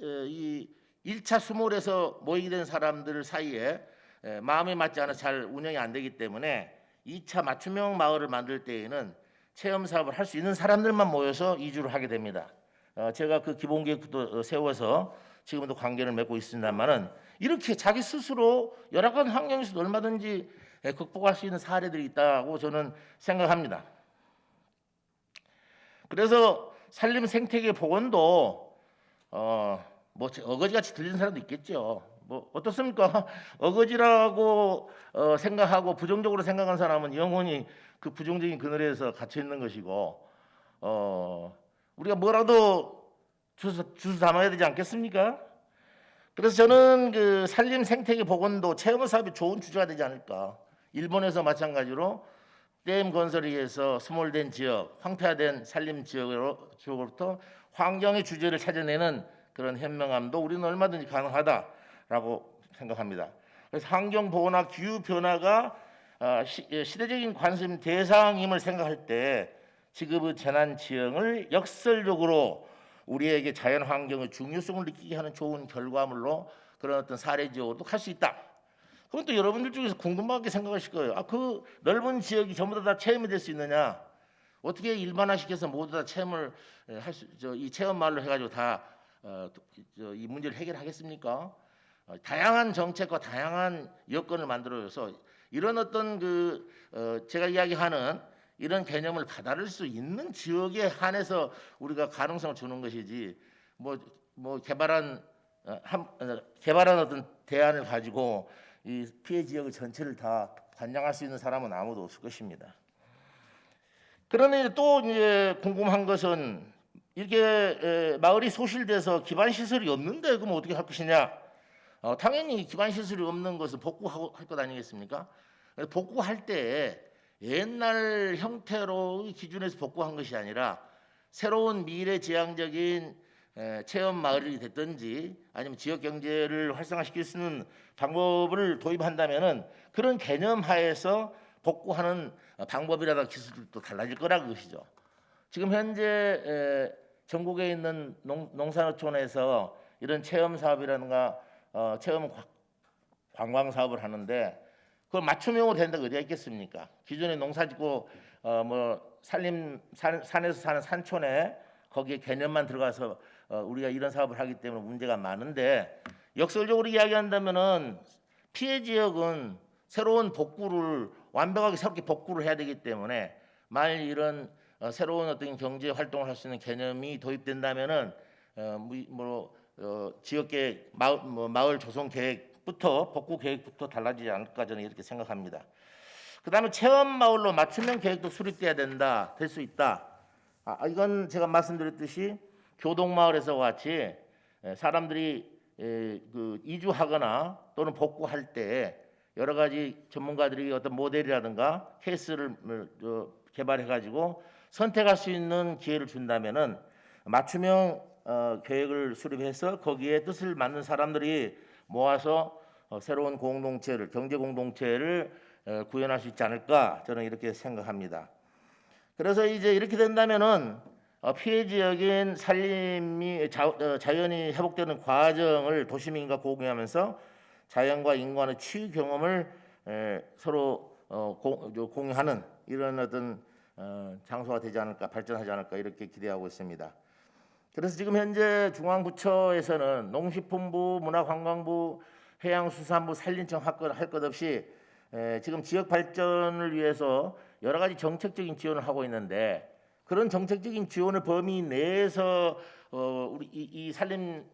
이 1차 수몰에서 모이게 된 사람들 사이에 마음에 맞지 않아 잘 운영이 안 되기 때문에 2차 맞춤형 마을을 만들 때에는 체험 사업을 할 수 있는 사람들만 모여서 이주를 하게 됩니다. 제가 그 기본 계획도 세워서 지금도 관계를 맺고 있습니다만은 이렇게 자기 스스로 열악한 환경에서도 얼마든지 극복할 수 있는 사례들이 있다고 저는 생각합니다. 그래서 산림 생태계 복원도 어거지같이 들리는 사람도 있겠죠. 어떻습니까? 어거지라고 생각하고 부정적으로 생각하는 사람은 영원히 그 부정적인 그늘에서 갇혀 있는 것이고 우리가 뭐라도 주워 담아야 되지 않겠습니까? 그래서 저는 그 산림 생태계 복원도 체험 사업이 좋은 주제가 되지 않을까. 일본에서 마찬가지로 댐 건설에 의해서 소멸된 지역, 황폐화된 산림 지역으로부터 환경의 주제를 찾아내는 그런 현명함도 우리는 얼마든지 가능하다라고 생각합니다. 그래서 환경 보호나 기후 변화가 시대적인 관심 대상임을 생각할 때 지금의 재난 지형을 역설적으로 우리에게 자연 환경의 중요성을 느끼게 하는 좋은 결과물로 그런 어떤 사례 지역으로도 갈 수 있다. 그건 또 여러분들 중에서 궁금하게 생각하실 거예요. 그 넓은 지역이 전부 다 체험이 될 수 있느냐? 어떻게 일반화시켜서 모두 다 체험을 이 체험 마을로 해가지고 다 이 문제를 해결하겠습니까? 다양한 정책과 다양한 여건을 만들어서 이런 어떤 제가 이야기하는 이런 개념을 받아들일 수 있는 지역에 한해서 우리가 가능성을 주는 것이지 개발한 어떤 대안을 가지고 이 피해 지역 전체를 다 관장할 수 있는 사람은 아무도 없을 것입니다. 그러나 또 이제 궁금한 것은 이렇게 마을이 소실돼서 기반 시설이 없는데 그럼 어떻게 할 것이냐? 당연히 기반 시설이 없는 것은 복구할 것 아니겠습니까? 복구할 때 옛날 형태로 기준에서 복구한 것이 아니라 새로운 미래지향적인 체험 마을이 됐든지 아니면 지역 경제를 활성화시킬 수 있는 방법을 도입한다면은 그런 개념 하에서 복구하는 방법이라든가 기술도 달라질 거라는 것이죠. 지금 현재 전국에 있는 농산어촌에서 이런 체험 사업이라든가 체험 관광 사업을 하는데 그걸 맞춤형으로 된다고 어디가 있겠습니까? 기존에 농사짓고 산에서 사는 산촌에 거기에 개념만 들어가서 우리가 이런 사업을 하기 때문에 문제가 많은데 역설적으로 이야기한다면은 피해 지역은 새로운 복구를 완벽하게 새롭게 복구를 해야 되기 때문에 만일 이런 새로운 어떤 경제 활동을 할 수 있는 개념이 도입된다면은 지역계 마을 조성 계획부터 복구 계획부터 달라지지 않을까 저는 이렇게 생각합니다. 그다음에 체험 마을로 맞춤형 계획도 수립돼야 된다, 될 수 있다. 이건 제가 말씀드렸듯이 교동 마을에서 같이 사람들이 이주하거나 또는 복구할 때 여러 가지 전문가들이 어떤 모델이라든가 케이스를 개발해 가지고 선택할 수 있는 기회를 준다면은 맞춤형 계획을 수립해서 거기에 뜻을 맞는 사람들이 모아서 새로운 공동체를 경제 공동체를 구현할 수 있지 않을까 저는 이렇게 생각합니다. 그래서 이제 이렇게 된다면은 피해 지역인 산림이 자연이 회복되는 과정을 도시민과 공유하면서 자연과 인간의 치유 경험을 서로 공유하는 이런 어떤 장소가 되지 않을까, 발전하지 않을까 이렇게 기대하고 있습니다. 그래서 지금 현재 중앙부처에서는 농식품부, 문화관광부, 해양수산부, 산림청 할 것 없이 지금 지역 발전을 위해서 여러 가지 정책적인 지원을 하고 있는데 그런 정책적인 지원의 범위 내에서 우리 이 산림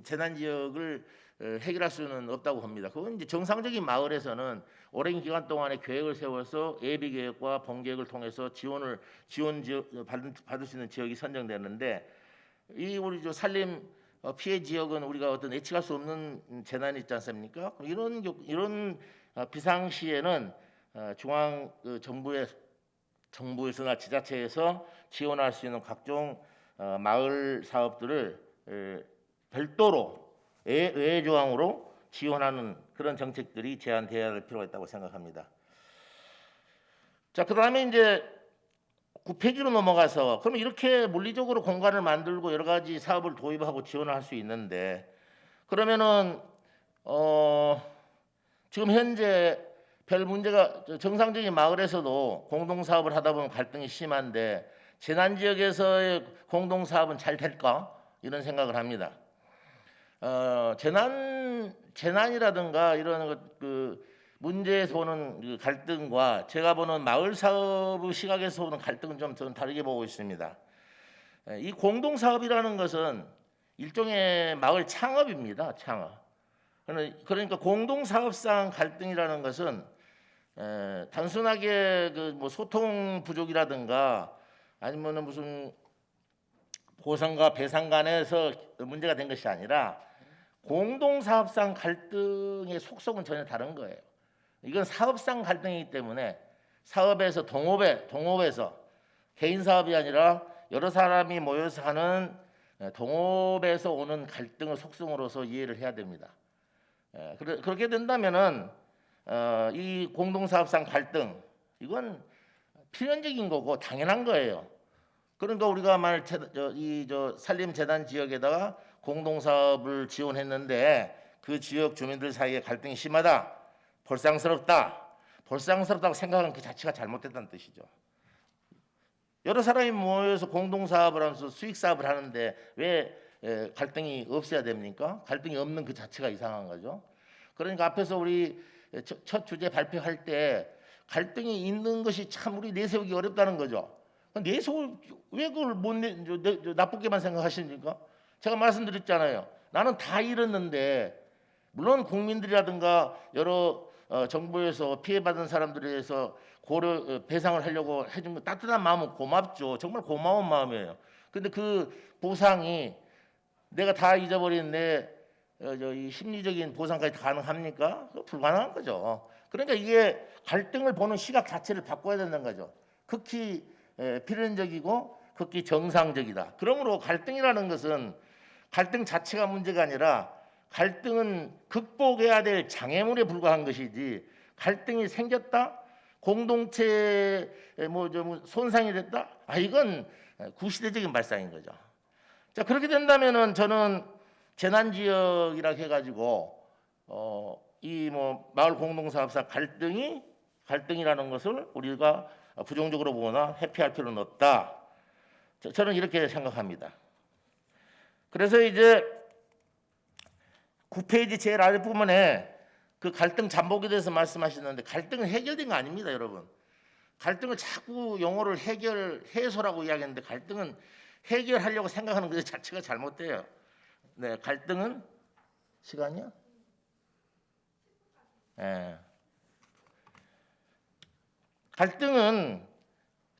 재난 지역을 해결할 수는 없다고 봅니다. 그건 이제 정상적인 마을에서는 오랜 기간 동안에 계획을 세워서 예비 계획과 본 계획을 통해서 지원 지역 받을 수 있는 지역이 선정되는데 이 우리 산림 피해 지역은 우리가 어떤 예측할 수 없는 재난이 있지 않습니까? 이런 비상시에는 중앙 정부에서나 지자체에서 지원할 수 있는 각종 마을 사업들을 별도로 외의 조항으로 지원하는 그런 정책들이 제안되어야 할 필요가 있다고 생각합니다. 자, 그다음에 이제 9페이지로 넘어가서 그러면 이렇게 물리적으로 공간을 만들고 여러 가지 사업을 도입하고 지원을 할 수 있는데 그러면은 지금 현재 별 문제가 정상적인 마을에서도 공동 사업을 하다 보면 갈등이 심한데 재난 지역에서의 공동 사업은 잘 될까 이런 생각을 합니다. 재난이라든가 이런 문제에서 오는 갈등과 제가 보는 마을 사업의 시각에서 오는 갈등은 좀 저는 다르게 보고 있습니다. 이 공동 사업이라는 것은 일종의 마을 창업입니다. 창업. 그러니까 공동 사업상 갈등이라는 것은 단순하게 소통 부족이라든가 아니면은 무슨 보상과 배상 간에서 문제가 된 것이 아니라 공동 사업상 갈등의 속성은 전혀 다른 거예요. 이건 사업상 갈등이기 때문에 사업에서 동업에서 개인 사업이 아니라 여러 사람이 모여서 하는 동업에서 오는 갈등을 속성으로서 이해를 해야 됩니다. 그렇게 된다면은 이 공동사업상 갈등 이건 필연적인 거고 당연한 거예요. 그러니까 우리가 산림재단 지역에다가 공동사업을 지원했는데 그 지역 주민들 사이에 갈등이 심하다, 볼상스럽다고 생각하는 그 자체가 잘못됐다는 뜻이죠. 여러 사람이 모여서 공동사업을 하면서 수익사업을 하는데 왜 갈등이 없어야 됩니까? 갈등이 없는 그 자체가 이상한 거죠. 그러니까 앞에서 우리 첫 주제 발표할 때 갈등이 있는 것이 참 우리 내세우기 어렵다는 거죠. 왜 그걸 나쁘게만 생각하십니까? 제가 말씀드렸잖아요. 나는 다 잃었는데 물론 국민들이라든가 여러 정부에서 피해받은 사람들에 대해서 배상을 하려고 해준 거 따뜻한 마음은 고맙죠. 정말 고마운 마음이에요. 근데 그 보상이 내가 다 잊어버린 이 심리적인 보상까지 가능합니까? 그거 불가능한 거죠. 그러니까 이게 갈등을 보는 시각 자체를 바꿔야 된다는 거죠. 극히 필연적이고 극히 정상적이다. 그러므로 갈등이라는 것은 갈등 자체가 문제가 아니라 갈등은 극복해야 될 장애물에 불과한 것이지 갈등이 생겼다? 공동체에 손상이 됐다? 이건 구시대적인 발상인 거죠. 자, 그렇게 된다면은 저는 재난 지역이라 해가지고 이 마을 공동사업사 갈등이라는 것을 우리가 부정적으로 보거나 회피할 필요는 없다. 저는 이렇게 생각합니다. 그래서 이제 9페이지 제일 아랫부분에 그 갈등 잠복에 대해서 말씀하시는데 갈등은 해결된 거 아닙니다, 여러분. 갈등을 자꾸 용어를 해소라고 이야기하는데 갈등은 해결하려고 생각하는 것 자체가 잘못돼요. 네, 갈등은 시간이요? 네. 갈등은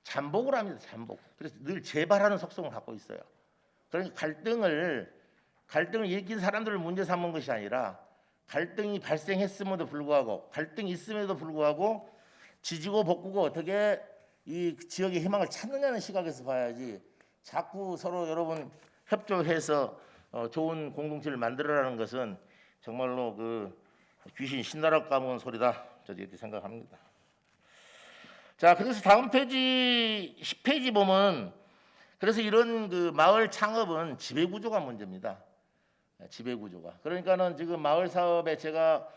잠복을 합니다. 잠복. 그래서 늘 재발하는 속성을 갖고 있어요. 그러니까 갈등을 일으킨 사람들을 문제 삼은 것이 아니라 갈등이 발생했음에도 불구하고 갈등이 있음에도 불구하고 지지고 볶고 어떻게 이 지역의 희망을 찾느냐는 시각에서 봐야지 자꾸 서로 여러분 협조해서 좋은 공동체를 만들어라는 것은 정말로 그 귀신 신나라 까먹은 소리다. 저도 이렇게 생각합니다. 자, 그래서 다음 페이지 10페이지 보면 그래서 이런 그 마을 창업은 지배구조가 문제입니다. 지배구조가. 그러니까는 지금 마을 사업에 제가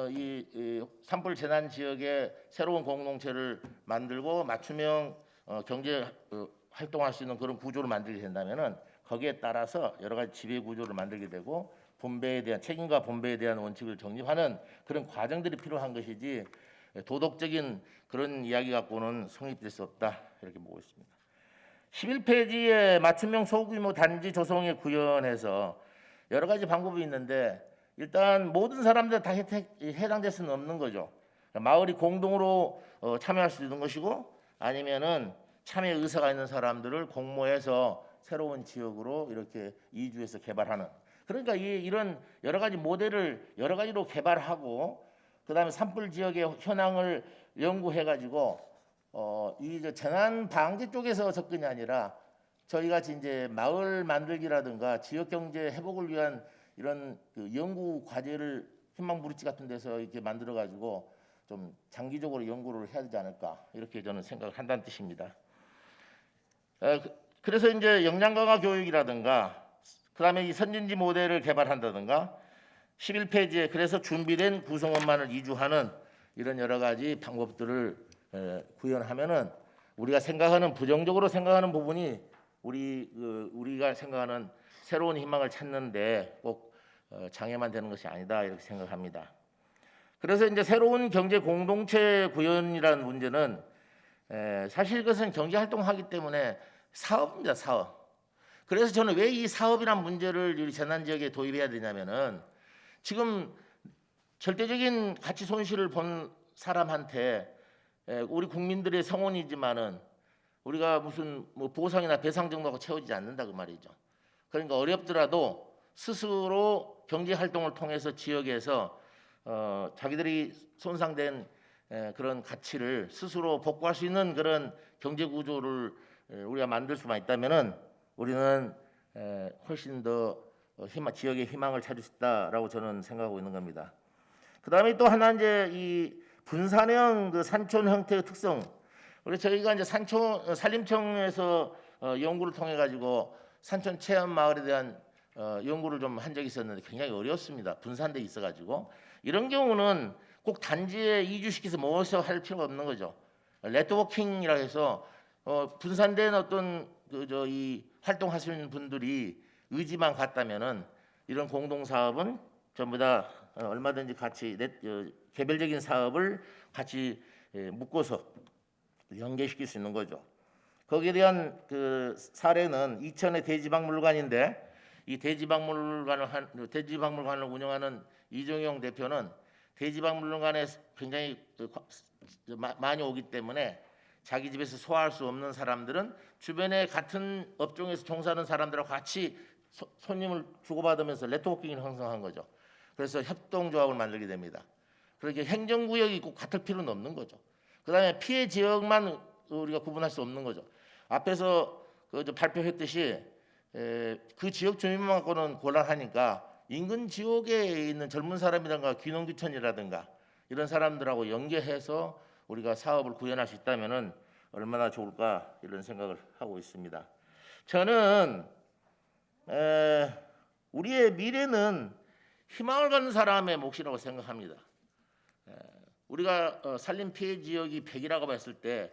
이 산불 재난 지역에 새로운 공동체를 만들고 맞춤형 경제 활동할 수 있는 그런 구조를 만들게 된다면은 거기에 따라서 여러 가지 지배 구조를 만들게 되고 분배에 대한 책임과 분배에 대한 원칙을 정립하는 그런 과정들이 필요한 것이지 도덕적인 그런 이야기 갖고는 성립될 수 없다 이렇게 보고 있습니다. 11페이지에 맞춤형 소규모 단지 조성에 구현해서 여러 가지 방법이 있는데 일단 모든 사람들 다 해당될 수는 없는 거죠. 마을이 공동으로 참여할 수 있는 것이고 아니면은 참여 의사가 있는 사람들을 공모해서 새로운 지역으로 이렇게 이주해서 개발하는. 그러니까 이런 여러 가지 모델을 여러 가지로 개발하고 그다음에 산불 지역의 현황을 연구해가지고 이 재난 방지 쪽에서 접근이 아니라 저희 같이 이제 마을 만들기라든가 지역 경제 회복을 위한 이런 그 연구 과제를 희망부리치 같은 데서 이렇게 만들어 가지고 좀 장기적으로 연구를 해야 되지 않을까 이렇게 저는 생각을 한다는 뜻입니다. 그래서 이제 역량 강화 교육이라든가 그다음에 이 선진지 모델을 개발한다든가 11페이지에 그래서 준비된 구성원만을 이주하는 이런 여러 가지 방법들을 구현하면은 우리가 생각하는 부정적으로 생각하는 부분이 우리가 생각하는 새로운 희망을 찾는데 꼭 장애만 되는 것이 아니다 이렇게 생각합니다. 그래서 이제 새로운 경제 공동체 구현이라는 문제는 사실 이것은 경제 활동하기 때문에 사업입니다, 사업. 그래서 저는 왜 이 사업이란 문제를 우리 재난 지역에 도입해야 되냐면은 지금 절대적인 가치 손실을 본 사람한테 우리 국민들의 성원이지만은 우리가 무슨 보상이나 배상 정도가 채워지지 않는다 그 말이죠. 그러니까 어렵더라도 스스로 경제 활동을 통해서 지역에서 자기들이 손상된 그런 가치를 스스로 복구할 수 있는 그런 경제 구조를 우리가 만들 수만 있다면은 우리는 훨씬 더 지역의 희망을 찾을 수 있다라고 저는 생각하고 있는 겁니다. 그다음에 또 하나 이제 이 분산형 그 산촌 형태의 특성, 우리 저희가 이제 산림청에서 연구를 통해 가지고 산촌 체험 마을에 대한 연구를 좀 한 적이 있었는데 굉장히 어려웠습니다. 분산돼 있어 가지고 이런 경우는 꼭 단지에 이주시켜서 모아서 할 필요가 없는 거죠. 네트워킹이라 해서 분산된 어떤 이 활동하시는 분들이 의지만 같다면은 이런 공동 사업은 전부 다 얼마든지 같이 개별적인 사업을 같이 묶어서 연계시킬 수 있는 거죠. 거기에 대한 그 사례는 이천의 대지박물관인데 이 대지박물관을 운영하는 이종용 대표는 대지박물관에 굉장히 많이 오기 때문에 자기 집에서 소화할 수 없는 사람들은 주변에 같은 업종에서 종사하는 사람들하고 같이 손님을 주고받으면서 네트워킹을 형성한 거죠. 그래서 협동조합을 만들게 됩니다. 그렇게 행정구역이 꼭 같을 필요는 없는 거죠. 그다음에 피해 지역만 우리가 구분할 수 없는 거죠. 앞에서 발표했듯이 그 지역 주민만 갖고는 곤란하니까 인근 지역에 있는 젊은 사람이라든가 귀농귀촌이라든가 이런 사람들하고 연계해서 우리가 사업을 구현할 수 있다면은 얼마나 좋을까 이런 생각을 하고 있습니다. 저는 우리의 미래는 희망을 갖는 사람의 몫이라고 생각합니다. 우리가 산림 피해 지역이 100이라고 봤을 때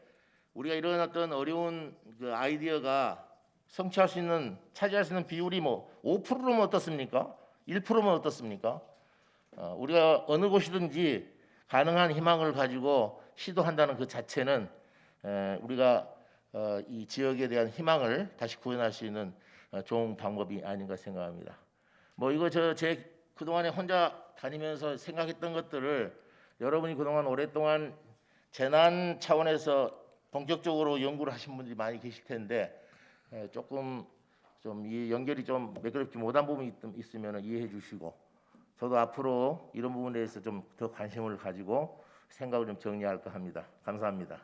우리가 이런 어떤 어려운 그 아이디어가 성취할 수 있는 차지할 수 있는 비율이 뭐 5%면 어떻습니까? 1%면 어떻습니까? 우리가 어느 곳이든지 가능한 희망을 가지고 시도한다는 그 자체는 우리가 이 지역에 대한 희망을 다시 구현할 수 있는 좋은 방법이 아닌가 생각합니다. 뭐 이거 제 그동안에 혼자 다니면서 생각했던 것들을 여러분이 그동안 오랫동안 재난 차원에서 본격적으로 연구를 하신 분들이 많이 계실 텐데 조금 좀 이 연결이 좀 매끄럽지 못한 부분이 있으면 이해해 주시고 저도 앞으로 이런 부분에 대해서 좀 더 관심을 가지고 생각을 좀 정리할까 합니다. 감사합니다.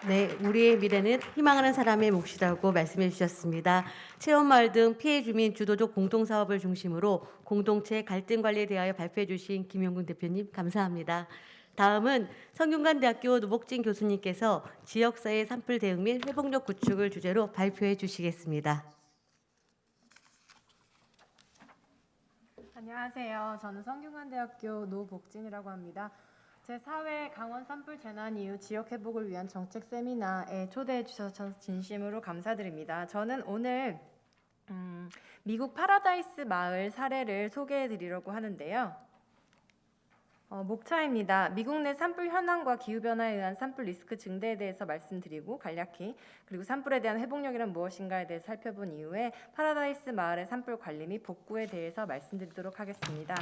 네, 우리의 미래는 희망하는 사람의 몫이라고 말씀해 주셨습니다. 체험마을 등 피해 주민 주도적 공동사업을 중심으로 공동체 갈등 관리에 대하여 발표해 주신 김용근 대표님 감사합니다. 다음은 성균관대학교 노복진 교수님께서 지역사회 산불 대응 및 회복력 구축을 주제로 발표해 주시겠습니다. 안녕하세요. 저는 성균관대학교 노복진이라고 합니다. 제4회 강원 산불 재난 이후 지역 회복을 위한 정책 세미나에 초대해 주셔서 진심으로 감사드립니다. 저는 오늘 미국 파라다이스 마을 사례를 소개해 드리려고 하는데요. 목차입니다. 미국 내 산불 현황과 기후변화에 의한 산불 리스크 증대에 대해서 말씀드리고 간략히 그리고 산불에 대한 회복력이란 무엇인가에 대해서 살펴본 이후에 파라다이스 마을의 산불 관리 및 복구에 대해서 말씀드리도록 하겠습니다.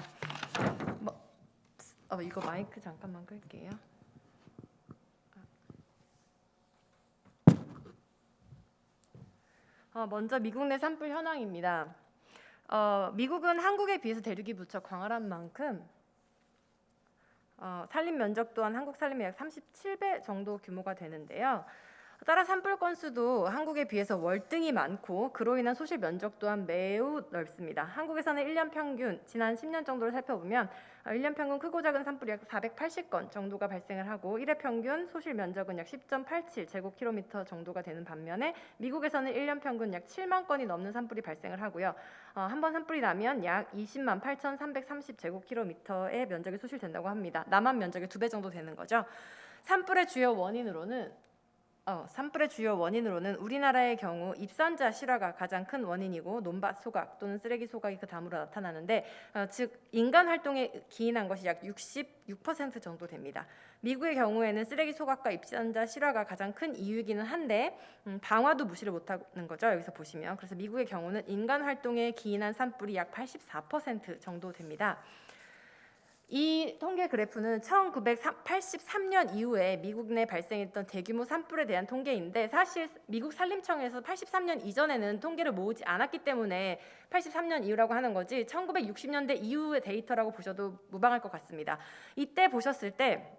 이거 마이크 잠깐만 끌게요. 먼저 미국 내 산불 현황입니다. 미국은 한국에 비해서 대륙이 무척 광활한 만큼 산림 면적 또한 한국 산림의 약 37배 정도 규모가 되는데요. 따라 산불 건수도 한국에 비해서 월등히 많고 그로 인한 소실 면적 또한 매우 넓습니다. 한국에서는 1년 평균 지난 10년 정도를 살펴보면 1년 평균 크고 작은 산불이 약 480건 정도가 발생을 하고 1회 평균 소실 면적은 약 10.87 제곱킬로미터 정도가 되는 반면에 미국에서는 1년 평균 약 7만 건이 넘는 산불이 발생을 하고요. 한 번 산불이 나면 약 20만 8,330 제곱킬로미터의 면적이 소실된다고 합니다. 남한 면적의 2배 정도 되는 거죠. 산불의 주요 원인으로는 우리나라의 경우 입산자 실화가 가장 큰 원인이고 논밭 소각 또는 쓰레기 소각이 그 다음으로 나타나는데 즉 인간 활동에 기인한 것이 약 66% 정도 됩니다. 미국의 경우에는 쓰레기 소각과 입산자 실화가 가장 큰 이유이기는 한데 방화도 무시를 못하는 거죠. 여기서 보시면 그래서 미국의 경우는 인간 활동에 기인한 산불이 약 84% 정도 됩니다. 이 통계 그래프는 1983년 이후에 미국 내 발생했던 대규모 산불에 대한 통계인데 사실 미국 산림청에서 83년 이전에는 통계를 모으지 않았기 때문에 83년 이후라고 하는 거지 1960년대 이후의 데이터라고 보셔도 무방할 것 같습니다. 이때 보셨을 때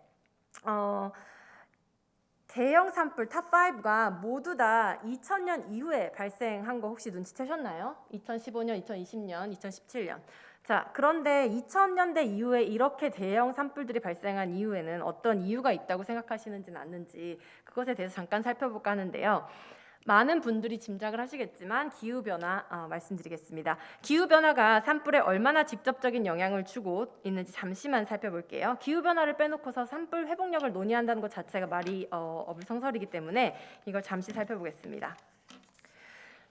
대형 산불 탑5가 모두 다 2000년 이후에 발생한 거 혹시 눈치채셨나요? 2015년, 2020년, 2017년. 자, 그런데 2000년대 이후에 이렇게 대형 산불들이 발생한 이후에는 어떤 이유가 있다고 생각하시는지는 않는지 그것에 대해서 잠깐 살펴볼까 하는데요. 많은 분들이 짐작을 하시겠지만 기후변화 말씀드리겠습니다. 기후변화가 산불에 얼마나 직접적인 영향을 주고 있는지 잠시만 살펴볼게요. 기후변화를 빼놓고서 산불 회복력을 논의한다는 것 자체가 말이 어불성설이기 때문에 이걸 잠시 살펴보겠습니다.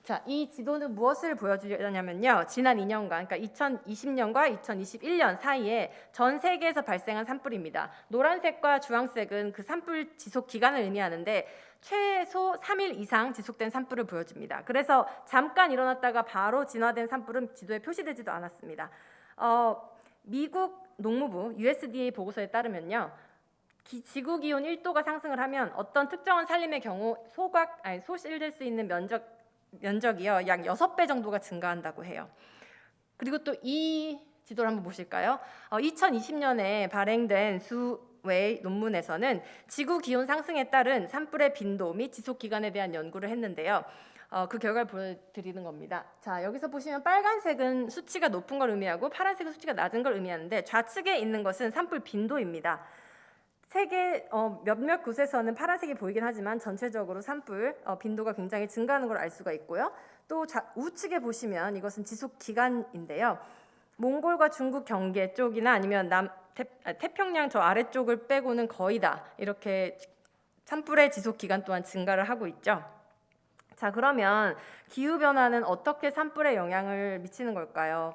자, 이 지도는 무엇을 보여주냐면요. 지난 2년간, 그러니까 2020년과 2021년 사이에 전 세계에서 발생한 산불입니다. 노란색과 주황색은 그 산불 지속 기간을 의미하는데 최소 3일 이상 지속된 산불을 보여줍니다. 그래서 잠깐 일어났다가 바로 진화된 산불은 지도에 표시되지도 않았습니다. 미국 농무부 USDA 보고서에 따르면요. 지구 기온 1도가 상승을 하면 어떤 특정한 산림의 경우 소실될 수 있는 면적이요 약 6배 정도가 증가한다고 해요. 그리고 또 이 지도를 한번 보실까요? 2020년에 발행된 수의 논문에서는 지구 기온 상승에 따른 산불의 빈도 및 지속 기간에 대한 연구를 했는데요. 그 결과를 보여드리는 겁니다. 자, 여기서 보시면 빨간색은 수치가 높은 걸 의미하고 파란색은 수치가 낮은 걸 의미하는데 좌측에 있는 것은 산불 빈도입니다. 세계 몇몇 곳에서는 파란색이 보이긴 하지만 전체적으로 산불 빈도가 굉장히 증가하는 걸 알 수가 있고요. 또 우측에 보시면 이것은 지속 기간인데요. 몽골과 중국 경계 쪽이나 아니면 태평양 저 아래쪽을 빼고는 거의 다 이렇게 산불의 지속 기간 또한 증가를 하고 있죠. 자, 그러면 기후변화는 어떻게 산불에 영향을 미치는 걸까요?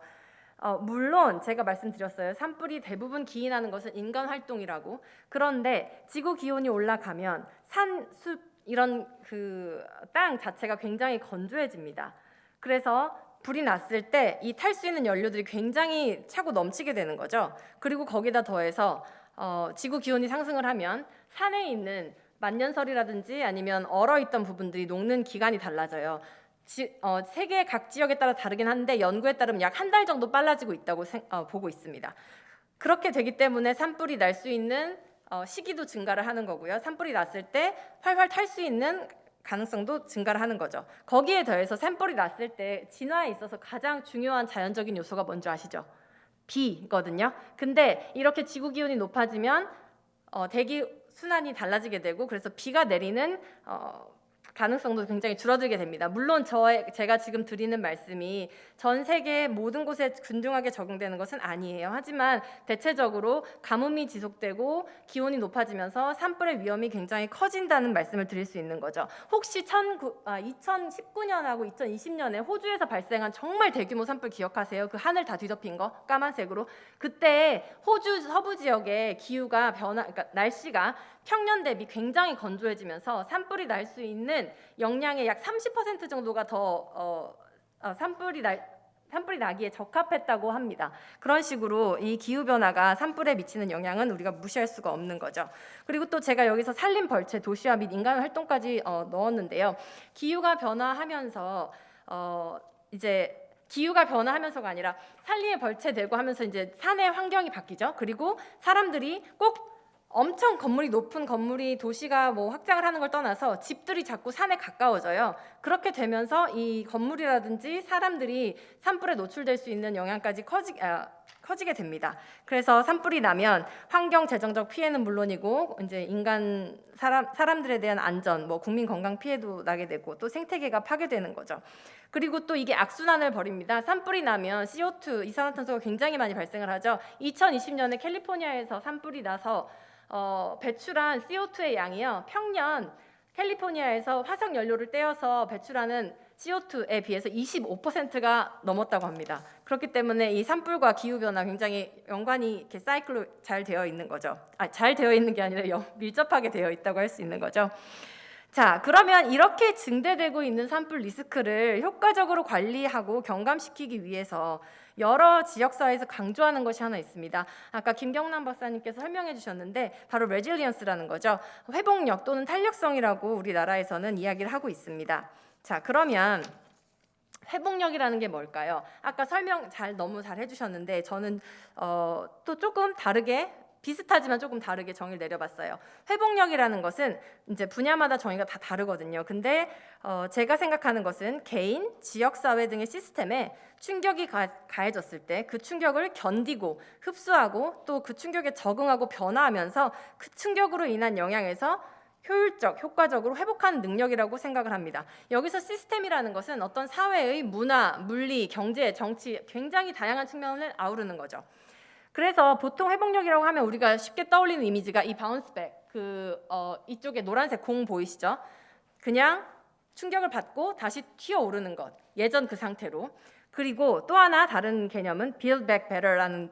물론 제가 말씀드렸어요. 산불이 대부분 기인하는 것은 인간 활동이라고. 그런데 지구 기온이 올라가면 산, 숲 이런 그 땅 자체가 굉장히 건조해집니다. 그래서 불이 났을 때 이 탈 수 있는 연료들이 굉장히 차고 넘치게 되는 거죠. 그리고 거기다 더해서 지구 기온이 상승을 하면 산에 있는 만년설이라든지 아니면 얼어있던 부분들이 녹는 기간이 달라져요. 세계 각 지역에 따라 다르긴 한데 연구에 따르면 약 한 달 정도 빨라지고 있다고 보고 있습니다. 그렇게 되기 때문에 산불이 날 수 있는 시기도 증가를 하는 거고요. 산불이 났을 때 활활 탈 수 있는 가능성도 증가를 하는 거죠. 거기에 더해서 산불이 났을 때 진화에 있어서 가장 중요한 자연적인 요소가 뭔지 아시죠? 비거든요. 근데 이렇게 지구 기온이 높아지면 대기 순환이 달라지게 되고 그래서 비가 내리는 가능성도 굉장히 줄어들게 됩니다. 물론 제가 지금 드리는 말씀이 전 세계 모든 곳에 균등하게 적용되는 것은 아니에요. 하지만 대체적으로 가뭄이 지속되고 기온이 높아지면서 산불의 위험이 굉장히 커진다는 말씀을 드릴 수 있는 거죠. 혹시 2019년하고 2020년에 호주에서 발생한 정말 대규모 산불 기억하세요? 그 하늘 다 뒤덮인 거 까만색으로. 그때 호주 서부 지역의 기후가 그러니까 날씨가 평년 대비 굉장히 건조해지면서 산불이 날 수 있는 역량의 약 30% 정도가 더 산불이 나기에 적합했다고 합니다. 그런 식으로 이 기후 변화가 산불에 미치는 영향은 우리가 무시할 수가 없는 거죠. 그리고 또 제가 여기서 산림 벌채, 도시화 및 인간 활동까지 넣었는데요. 기후가 변화하면서 이제 기후가 변화하면서가 아니라 산림이 벌채되고 하면서 이제 산의 환경이 바뀌죠. 그리고 사람들이 꼭 엄청 높은 건물이 도시가 확장을 하는 걸 떠나서 집들이 자꾸 산에 가까워져요. 그렇게 되면서 이 건물이라든지 사람들이 산불에 노출될 수 있는 영향까지 커지게 됩니다. 그래서 산불이 나면 환경 재정적 피해는 물론이고 이제 사람들에 대한 안전, 국민 건강 피해도 나게 되고 또 생태계가 파괴되는 거죠. 그리고 또 이게 악순환을 벌입니다. 산불이 나면 CO2 이산화탄소가 굉장히 많이 발생을 하죠. 2020년에 캘리포니아에서 산불이 나서 배출한 CO2의 양이요. 평년 캘리포니아에서 화석 연료를 떼어서 배출하는 CO2에 비해서 25%가 넘었다고 합니다. 그렇기 때문에 이 산불과 기후 변화 굉장히 연관이 이렇게 사이클로 잘 되어 있는 거죠. 잘 되어 있는 게 아니라 밀접하게 되어 있다고 할 수 있는 거죠. 자, 그러면 이렇게 증대되고 있는 산불 리스크를 효과적으로 관리하고 경감시키기 위해서 여러 지역사회에서 강조하는 것이 하나 있습니다. 아까 김경남 박사님께서 설명해 주셨는데 바로 레질리언스라는 거죠. 회복력 또는 탄력성이라고 우리나라에서는 이야기를 하고 있습니다. 자, 그러면 회복력이라는 게 뭘까요? 아까 설명 너무 잘 해주셨는데 저는 또 조금 다르게 비슷하지만 조금 다르게 정의를 내려봤어요. 회복력이라는 것은 이제 분야마다 정의가 다 다르거든요. 근데 제가 생각하는 것은 개인, 지역사회 등의 시스템에 충격이 가해졌을 때 그 충격을 견디고 흡수하고 또 그 충격에 적응하고 변화하면서 그 충격으로 인한 영향에서 효율적, 효과적으로 회복하는 능력이라고 생각을 합니다. 여기서 시스템이라는 것은 어떤 사회의 문화, 물리, 경제, 정치 굉장히 다양한 측면을 아우르는 거죠. 그래서 보통 회복력이라고 하면 우리가 쉽게 떠올리는 이미지가 이 바운스백, 이쪽에 노란색 공 보이시죠? 그냥 충격을 받고 다시 튀어오르는 것, 예전 그 상태로. 그리고 또 하나 다른 개념은 build back better라는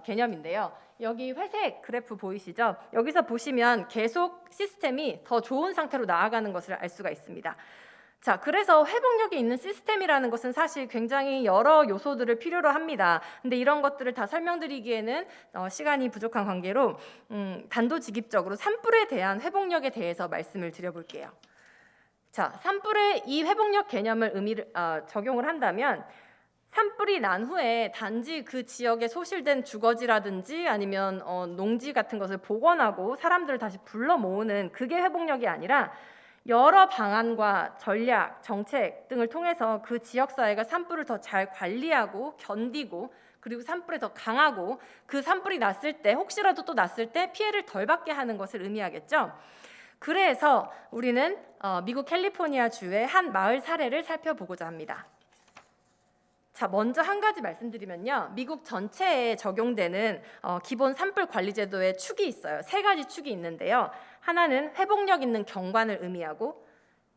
개념인데요. 여기 회색 그래프 보이시죠? 여기서 보시면 계속 시스템이 더 좋은 상태로 나아가는 것을 알 수가 있습니다. 자, 그래서 회복력이 있는 시스템이라는 것은 사실 굉장히 여러 요소들을 필요로 합니다. 근데 이런 것들을 다 설명드리기에는 시간이 부족한 관계로 단도직입적으로 산불에 대한 회복력에 대해서 말씀을 드려볼게요. 자, 산불의 이 회복력 개념을 적용을 한다면 산불이 난 후에 단지 그 지역에 소실된 주거지라든지 아니면 농지 같은 것을 복원하고 사람들을 다시 불러 모으는 그게 회복력이 아니라 여러 방안과 전략, 정책 등을 통해서 그 지역사회가 산불을 더 잘 관리하고 견디고 그리고 산불에 더 강하고 그 산불이 났을 때 혹시라도 또 났을 때 피해를 덜 받게 하는 것을 의미하겠죠. 그래서 우리는 미국 캘리포니아 주의 한 마을 사례를 살펴보고자 합니다. 자, 먼저 한 가지 말씀드리면요. 미국 전체에 적용되는 기본 산불 관리 제도의 축이 있어요. 3가지 축이 있는데요. 하나는 회복력 있는 경관을 의미하고,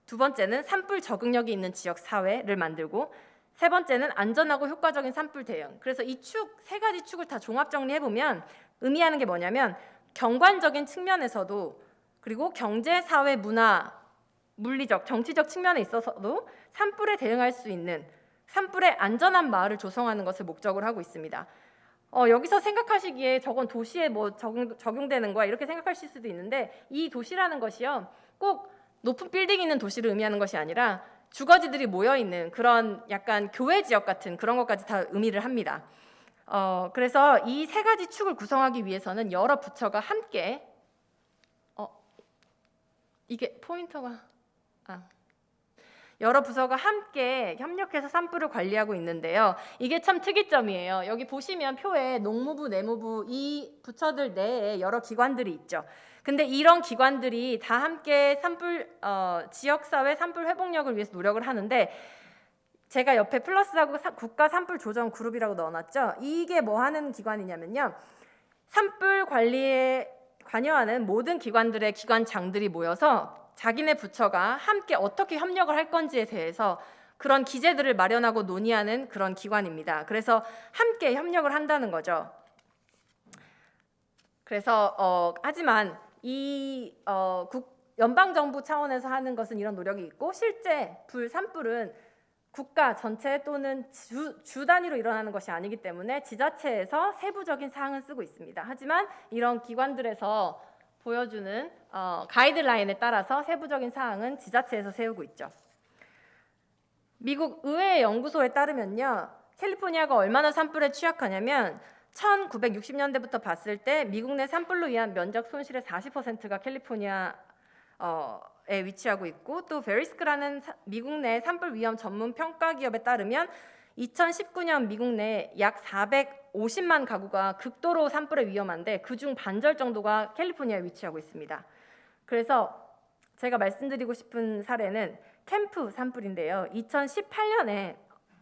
두 번째는 산불 적응력이 있는 지역 사회를 만들고, 세 번째는 안전하고 효과적인 산불 대응. 그래서 이 3가지 축을 다 종합 정리해 보면 의미하는 게 뭐냐면 경관적인 측면에서도 그리고 경제, 사회, 문화, 물리적, 정치적 측면에 있어서도 산불에 대응할 수 있는 산불의 안전한 마을을 조성하는 것을 목적으로 하고 있습니다. 여기서 생각하시기에 저건 도시에 뭐 적용되는 거야 이렇게 생각하실 수도 있는데 이 도시라는 것이요 꼭 높은 빌딩이 있는 도시를 의미하는 것이 아니라 주거지들이 모여 있는 그런 약간 교외 지역 같은 그런 것까지 다 의미를 합니다. 그래서 이 3가지 축을 구성하기 위해서는 여러 부처가 함께 이게 포인터가 여러 부서가 함께 협력해서 산불을 관리하고 있는데요. 이게 참 특이점이에요. 여기 보시면 표에 농무부, 내무부 이 부처들 내에 여러 기관들이 있죠. 근데 이런 기관들이 다 함께 지역사회 산불 회복력을 위해서 노력을 하는데 제가 옆에 플러스하고 국가 산불 조정 그룹이라고 넣어놨죠. 이게 뭐 하는 기관이냐면요. 산불 관리에 관여하는 모든 기관들의 기관장들이 모여서 자기네 부처가 함께 어떻게 협력을 할 건지에 대해서 그런 기제들을 마련하고 논의하는 그런 기관입니다. 그래서 함께 협력을 한다는 거죠. 그래서 하지만 이 연방정부 차원에서 하는 것은 이런 노력이 있고 실제 산불은 국가 전체 또는 주 단위로 일어나는 것이 아니기 때문에 지자체에서 세부적인 사항은 쓰고 있습니다. 하지만 이런 기관들에서 보여주는 가이드라인에 따라서 세부적인 사항은 지자체에서 세우고 있죠. 미국 의회 연구소에 따르면요. 캘리포니아가 얼마나 산불에 취약하냐면 1960년대부터 봤을 때 미국 내 산불로 인한 면적 손실의 40%가 캘리포니아에 위치하고 있고 또 베리스크라는 미국 내 산불 위험 전문 평가 기업에 따르면 2019년 미국 내 약 450만 가구가 극도로 산불에 위험한데 그중 반절 정도가 캘리포니아에 위치하고 있습니다. 그래서 제가 말씀드리고 싶은 사례는 캠프 산불인데요. 2018년에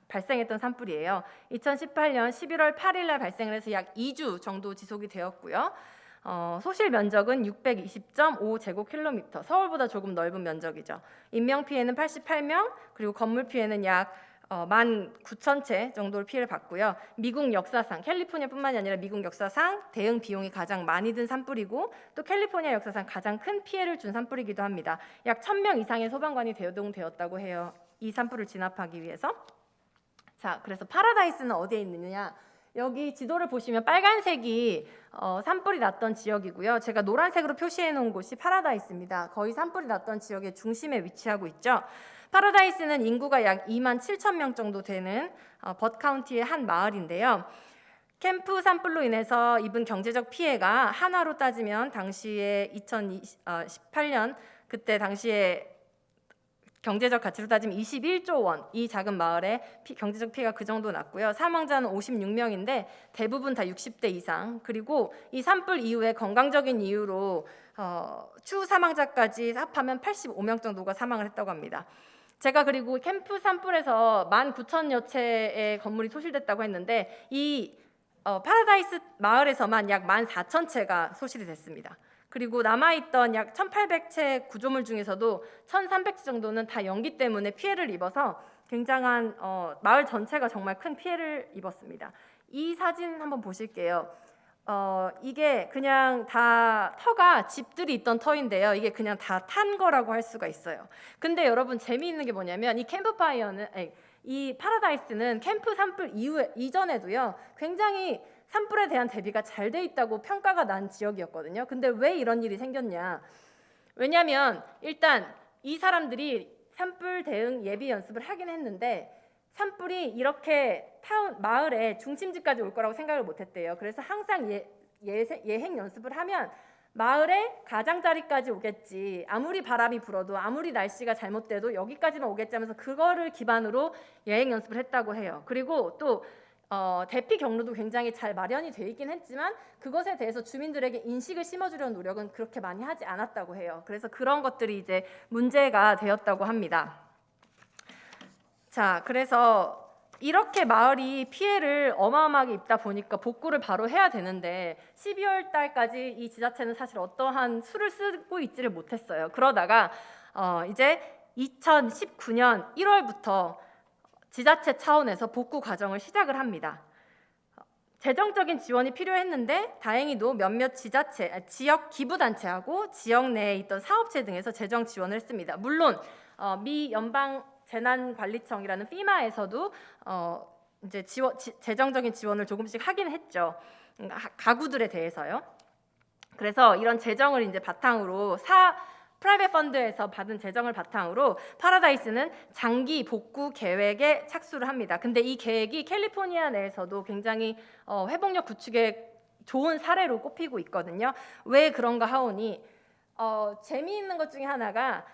발생했던 산불이에요. 2018년 11월 8일 날 발생을 해서 약 2주 정도 지속이 되었고요. 소실 면적은 620.5제곱킬로미터, 서울보다 조금 넓은 면적이죠. 인명 피해는 88명, 그리고 건물 피해는 약 19,000채 정도의 피해를 받고요. 미국 역사상, 캘리포니아뿐만이 아니라 미국 역사상 대응 비용이 가장 많이 든 산불이고 또 캘리포니아 역사상 가장 큰 피해를 준 산불이기도 합니다. 약 1,000명 이상의 소방관이 대동되었다고 해요. 이 산불을 진압하기 위해서. 자, 그래서 파라다이스는 어디에 있느냐? 여기 지도를 보시면 빨간색이 산불이 났던 지역이고요. 제가 노란색으로 표시해 놓은 곳이 파라다이스입니다. 거의 산불이 났던 지역의 중심에 위치하고 있죠. 파라다이스는 인구가 약 27,000명 정도 되는 벗 카운티의 한 마을인데요. 캠프 산불로 인해서 입은 경제적 피해가 한화로 따지면 당시에 2018년 그때 당시에 경제적 가치로 따지면 21조 원, 이 작은 마을에 경제적 피해가 그 정도 났고요. 사망자는 56명인데 대부분 다 60대 이상. 그리고 이 산불 이후에 건강적인 이유로 추후 사망자까지 합하면 85명 정도가 사망을 했다고 합니다. 제가 그리고 캠프 산불에서 19,000여 채의 건물이 소실됐다고 했는데 이 파라다이스 마을에서만 약 14,000채가 소실이 됐습니다. 그리고 남아있던 약 1,800채 구조물 중에서도 1,300채 정도는 다 연기 때문에 피해를 입어서 굉장한 마을 전체가 정말 큰 피해를 입었습니다. 이 사진 한번 보실게요. 이게 그냥 다 터가 집들이 있던 터인데요. 이게 그냥 다 탄 거라고 할 수가 있어요. 근데 여러분 재미있는 게 뭐냐면 이 캠프파이어는 이 파라다이스는 캠프 산불 이전에도요 굉장히 산불에 대한 대비가 잘 돼 있다고 평가가 난 지역이었거든요. 근데 왜 이런 일이 생겼냐? 왜냐하면 일단 이 사람들이 산불 대응 예비 연습을 하긴 했는데 산불이 이렇게 마을에 중심지까지 올 거라고 생각을 못했대요. 그래서 항상 예행 연습을 하면 마을의 가장자리까지 오겠지. 아무리 바람이 불어도 아무리 날씨가 잘못돼도 여기까지만 오겠지 하면서 그거를 기반으로 예행 연습을 했다고 해요. 그리고 또 대피 경로도 굉장히 잘 마련이 돼 있긴 했지만 그것에 대해서 주민들에게 인식을 심어주려는 노력은 그렇게 많이 하지 않았다고 해요. 그래서 그런 것들이 이제 문제가 되었다고 합니다. 자, 그래서 이렇게 마을이 피해를 어마어마하게 입다 보니까 복구를 바로 해야 되는데 12월 달까지 이 지자체는 사실 어떠한 수를 쓰고 있지를 못했어요. 그러다가 이제 2019년 1월부터 지자체 차원에서 복구 과정을 시작을 합니다. 재정적인 지원이 필요했는데 다행히도 몇몇 지역 기부단체하고 지역 내에 있던 사업체 등에서 재정 지원을 했습니다. 물론 미 연방 재난관리청이라는 FEMA에서도 이제 재정적인 지원을 조금씩 하긴 했죠. 가구들에 대해서요. 그래서 이런 재정을 이제 바탕으로 프라이빗 펀드에서 받은 재정을 바탕으로 파라다이스는 장기 복구 계획에 착수를 합니다. 근데 이 계획이 캘리포니아 내에서도 굉장히 회복력 구축에 좋은 사례로 꼽히고 있거든요. 왜 그런가 하오니 재미있는 것 중에 하나가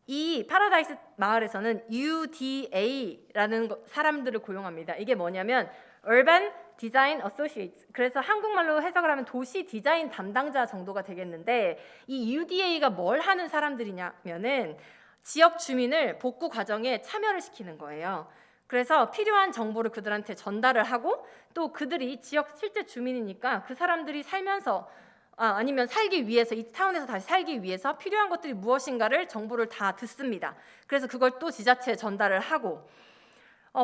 이 파라다이스 마을에서는 UDA라는 사람들을 고용합니다. 이게 뭐냐면 Urban Design Associates. 그래서 한국말로 해석을 하면 도시 디자인 담당자 정도가 되겠는데 이 UDA가 뭘 하는 사람들이냐면은 지역 주민을 복구 과정에 참여를 시키는 거예요. 그래서 필요한 정보를 그들한테 전달을 하고 또 그들이 지역 실제 주민이니까 그 사람들이 살면서 아니면 살기 위해서 이 타운에서 다시 살기 위해서 필요한 것들이 무엇인가를 정보를 다 듣습니다. 그래서 그걸 또 지자체에 전달을 하고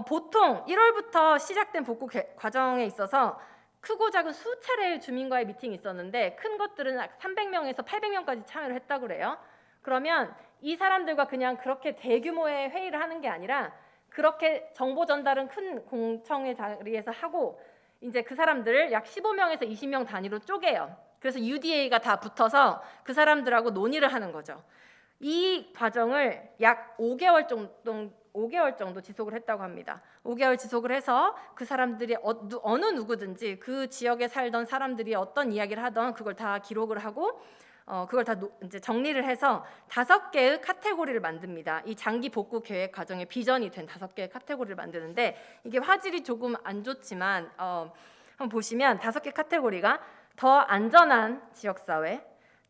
보통 1월부터 시작된 복구 과정에 있어서 크고 작은 수차례의 주민과의 미팅이 있었는데 큰 것들은 300명에서 800명까지 참여를 했다고 그래요. 그러면 이 사람들과 그냥 그렇게 대규모의 회의를 하는 게 아니라 그렇게 정보 전달은 큰 공청회 자리에서 하고 이제 그 사람들을 약 15명에서 20명 단위로 쪼개요. 그래서 UDA가 다 붙어서 그 사람들하고 논의를 하는 거죠. 이 과정을 약 5개월 정도 지속을 했다고 합니다. 5개월 지속을 해서 그 사람들이 어느 누구든지 그 지역에 살던 사람들이 어떤 이야기를 하던 그걸 다 기록을 하고 그걸 다 이제 정리를 해서 5개의 카테고리를 만듭니다. 이 장기 복구 계획 과정의 비전이 된 5개의 카테고리를 만드는데 이게 화질이 조금 안 좋지만 한번 보시면 5개 카테고리가 더 안전한 지역사회,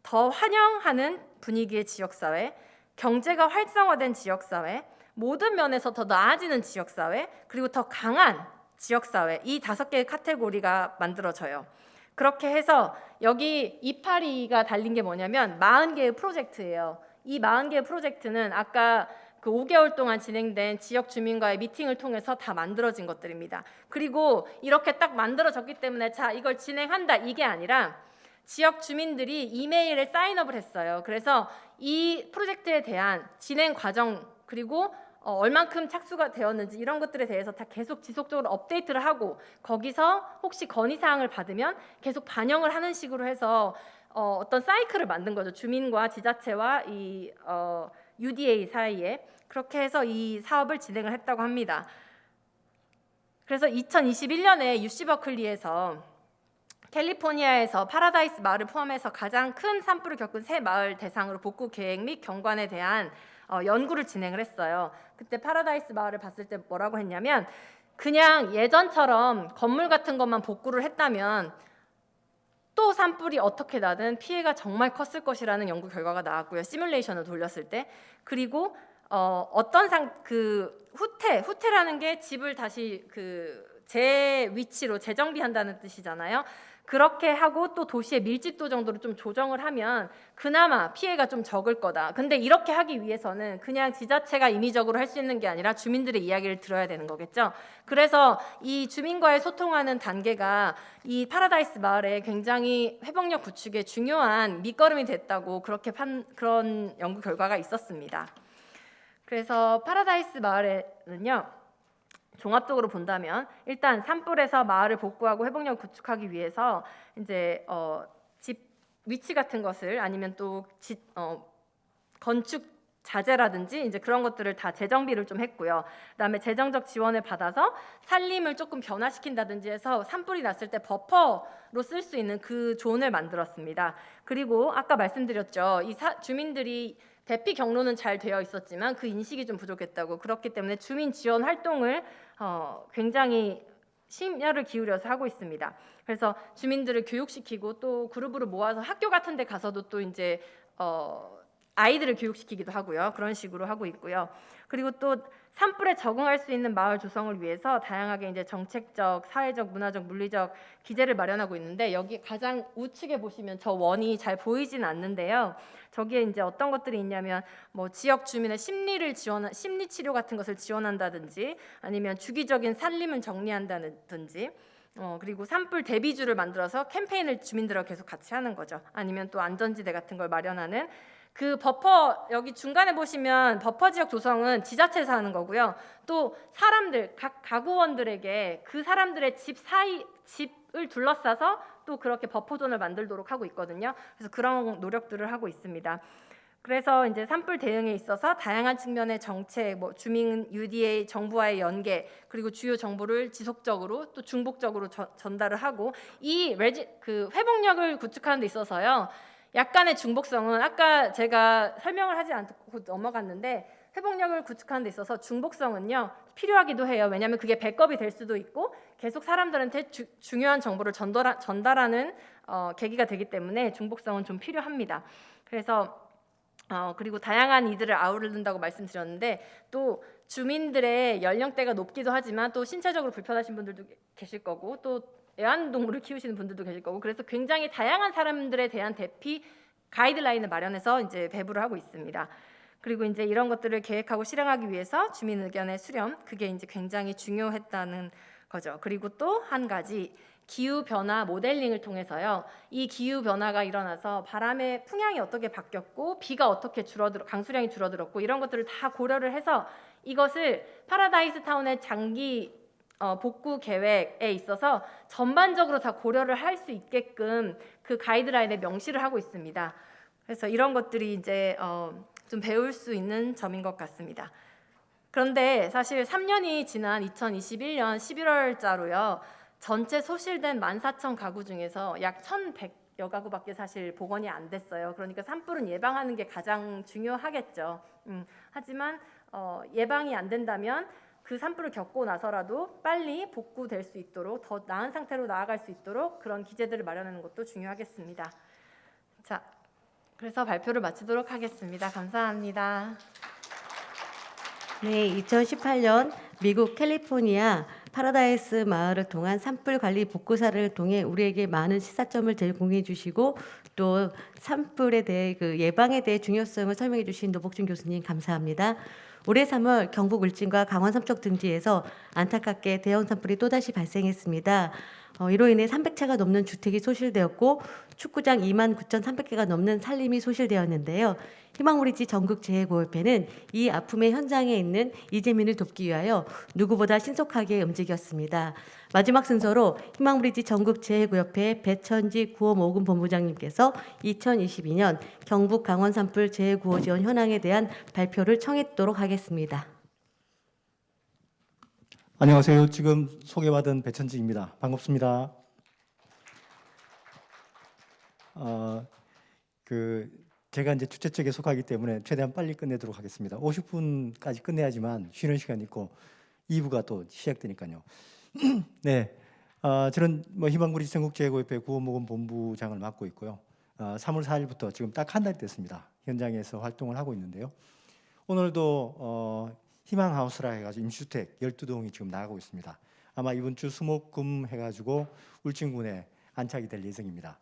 더 환영하는 분위기의 지역사회, 경제가 활성화된 지역사회, 모든 면에서 더 나아지는 지역사회, 그리고 더 강한 지역사회, 이 5개의 카테고리가 만들어져요. 그렇게 해서 여기 282가 달린 게 뭐냐면 40개의 프로젝트예요. 이 40개의 프로젝트는 아까 그 5개월 동안 진행된 지역 주민과의 미팅을 통해서 다 만들어진 것들입니다. 그리고 이렇게 딱 만들어졌기 때문에 자 이걸 진행한다 이게 아니라 지역 주민들이 이메일에 사인업을 했어요. 그래서 이 프로젝트에 대한 진행 과정 그리고 얼만큼 착수가 되었는지 이런 것들에 대해서 다 계속 지속적으로 업데이트를 하고 거기서 혹시 건의사항을 받으면 계속 반영을 하는 식으로 해서 어떤 사이클을 만든 거죠. 주민과 지자체와 이 UDA 사이에 그렇게 해서 이 사업을 진행을 했다고 합니다. 그래서 2021년에 UC 버클리에서 캘리포니아에서 파라다이스 마을을 포함해서 가장 큰 산불을 겪은 세 마을 대상으로 복구 계획 및 경관에 대한 연구를 진행을 했어요. 그때 파라다이스 마을을 봤을 때 뭐라고 했냐면 그냥 예전처럼 건물 같은 것만 복구를 했다면 또 산불이 어떻게 나든 피해가 정말 컸을 것이라는 연구 결과가 나왔고요. 시뮬레이션을 돌렸을 때. 그리고 후퇴라는 게 집을 다시 재 위치로 재정비한다는 뜻이잖아요. 그렇게 하고 또 도시의 밀집도 정도로 좀 조정을 하면 그나마 피해가 좀 적을 거다. 근데 이렇게 하기 위해서는 그냥 지자체가 임의적으로 할 수 있는 게 아니라 주민들의 이야기를 들어야 되는 거겠죠. 그래서 이 주민과의 소통하는 단계가 이 파라다이스 마을에 굉장히 회복력 구축에 중요한 밑거름이 됐다고 그런 연구 결과가 있었습니다. 그래서 파라다이스 마을에는요, 종합적으로 본다면 일단 산불에서 마을을 복구하고 회복력을 구축하기 위해서 이제 집 위치 같은 것을 아니면 또 건축 자재라든지 이제 그런 것들을 다 재정비를 좀 했고요. 그다음에 재정적 지원을 받아서 산림을 조금 변화시킨다든지 해서 산불이 났을 때 버퍼로 쓸 수 있는 그 존을 만들었습니다. 그리고 아까 말씀드렸죠. 주민들이 대피 경로는 잘 되어 있었지만 그 인식이 좀 부족했다고. 그렇기 때문에 주민 지원 활동을 굉장히 심혈을 기울여서 하고 있습니다. 그래서 주민들을 교육시키고 또 그룹으로 모아서 학교 같은 데 가서도 또 이제 아이들을 교육시키기도 하고요. 그런 식으로 하고 있고요. 그리고 또 산불에 적응할 수 있는 마을 조성을 위해서 다양하게 이제 정책적, 사회적, 문화적, 물리적 기제를 마련하고 있는데 여기 가장 우측에 보시면 저 원이 잘 보이진 않는데요. 저기에 이제 어떤 것들이 있냐면 뭐 지역 주민의 심리 치료 같은 것을 지원한다든지 아니면 주기적인 산림을 정리한다든지 그리고 산불 대비주를 만들어서 캠페인을 주민들하고 계속 같이 하는 거죠. 아니면 또 안전지대 같은 걸 마련하는 그 버퍼 여기 중간에 보시면 버퍼 지역 조성은 지자체에서 하는 거고요. 또 사람들 각 가구원들에게 그 사람들의 집을 둘러싸서 또 그렇게 버퍼존을 만들도록 하고 있거든요. 그래서 그런 노력들을 하고 있습니다. 그래서 이제 산불 대응에 있어서 다양한 측면의 정책, 주민 UDA 정부와의 연계 그리고 주요 정보를 지속적으로 또 중복적으로 전달을 하고 이 회복력을 구축하는 데 있어서요. 약간의 중복성은 아까 제가 설명을 하지 않고 넘어갔는데 회복력을 구축하는 데 있어서 중복성은요 필요하기도 해요. 왜냐하면 그게 백업이 될 수도 있고 계속 사람들한테 중요한 정보를 전달하는 계기가 되기 때문에 중복성은 좀 필요합니다. 그래서 그리고 다양한 이들을 아우른다고 말씀드렸는데 또 주민들의 연령대가 높기도 하지만 또 신체적으로 불편하신 분들도 계실 거고 또 애완동물을 키우시는 분들도 계실 거고 그래서 굉장히 다양한 사람들에 대한 대피 가이드라인을 마련해서 이제 배부를 하고 있습니다. 그리고 이제 이런 것들을 계획하고 실행하기 위해서 주민 의견의 수렴 그게 이제 굉장히 중요했다는 거죠. 그리고 또 한 가지 기후 변화 모델링을 통해서요. 이 기후 변화가 일어나서 바람의 풍향이 어떻게 바뀌었고 비가 어떻게 강수량이 줄어들었고 이런 것들을 다 고려를 해서 이것을 파라다이스 타운의 장기 복구 계획에 있어서 전반적으로 다 고려를 할 수 있게끔 그 가이드라인에 명시를 하고 있습니다. 그래서 이런 것들이 이제 좀 배울 수 있는 점인 것 같습니다. 그런데 사실 3년이 지난 2021년 11월자로요. 전체 소실된 14,000 가구 중에서 약 1,100여 가구밖에 사실 복원이 안 됐어요. 그러니까 산불은 예방하는 게 가장 중요하겠죠. 하지만 예방이 안 된다면 그 산불을 겪고 나서라도 빨리 복구될 수 있도록 더 나은 상태로 나아갈 수 있도록 그런 기제들을 마련하는 것도 중요하겠습니다. 자, 그래서 발표를 마치도록 하겠습니다. 감사합니다. 네, 2018년 미국 캘리포니아 파라다이스 마을을 통한 산불 관리 복구사를 통해 우리에게 많은 시사점을 제공해 주시고 또 산불에 대해 그 예방에 대해 중요성을 설명해 주신 노복준 교수님 감사합니다. 올해 3월 경북 울진과 강원 삼척 등지에서 안타깝게 대형 산불이 또다시 발생했습니다. 이로 인해 300채가 넘는 주택이 소실되었고 축구장 29,300개가 넘는 산림이 소실되었는데요. 희망우리지 전국재해구호협회는 이 아픔의 현장에 있는 이재민을 돕기 위하여 누구보다 신속하게 움직였습니다. 마지막 순서로 희망우리지 전국재해구호협회 배천지 구호모금 본부장님께서 2022년 경북 강원 산불 재해구호 지원 현황에 대한 발표를 청했도록 하겠습니다. 안녕하세요. 지금 소개받은 배천직입니다. 반갑습니다. 제가 이제 주최 측에 속하기 때문에 최대한 빨리 끝내도록 하겠습니다. 50분까지 끝내야지만 쉬는 시간이 있고 2부가 또 시작되니까요. 네, 저는 희망구리 전국제구협회 구호모금본부장을 맡고 있고요. 3월 4일부터 지금 딱 한 달이 됐습니다. 현장에서 활동을 하고 있는데요. 오늘도 희망하우스라 해가지고 임시주택 12동이 지금 나가고 있습니다. 아마 이번 주 수목금 해가지고 울진군에 안착이 될 예정입니다.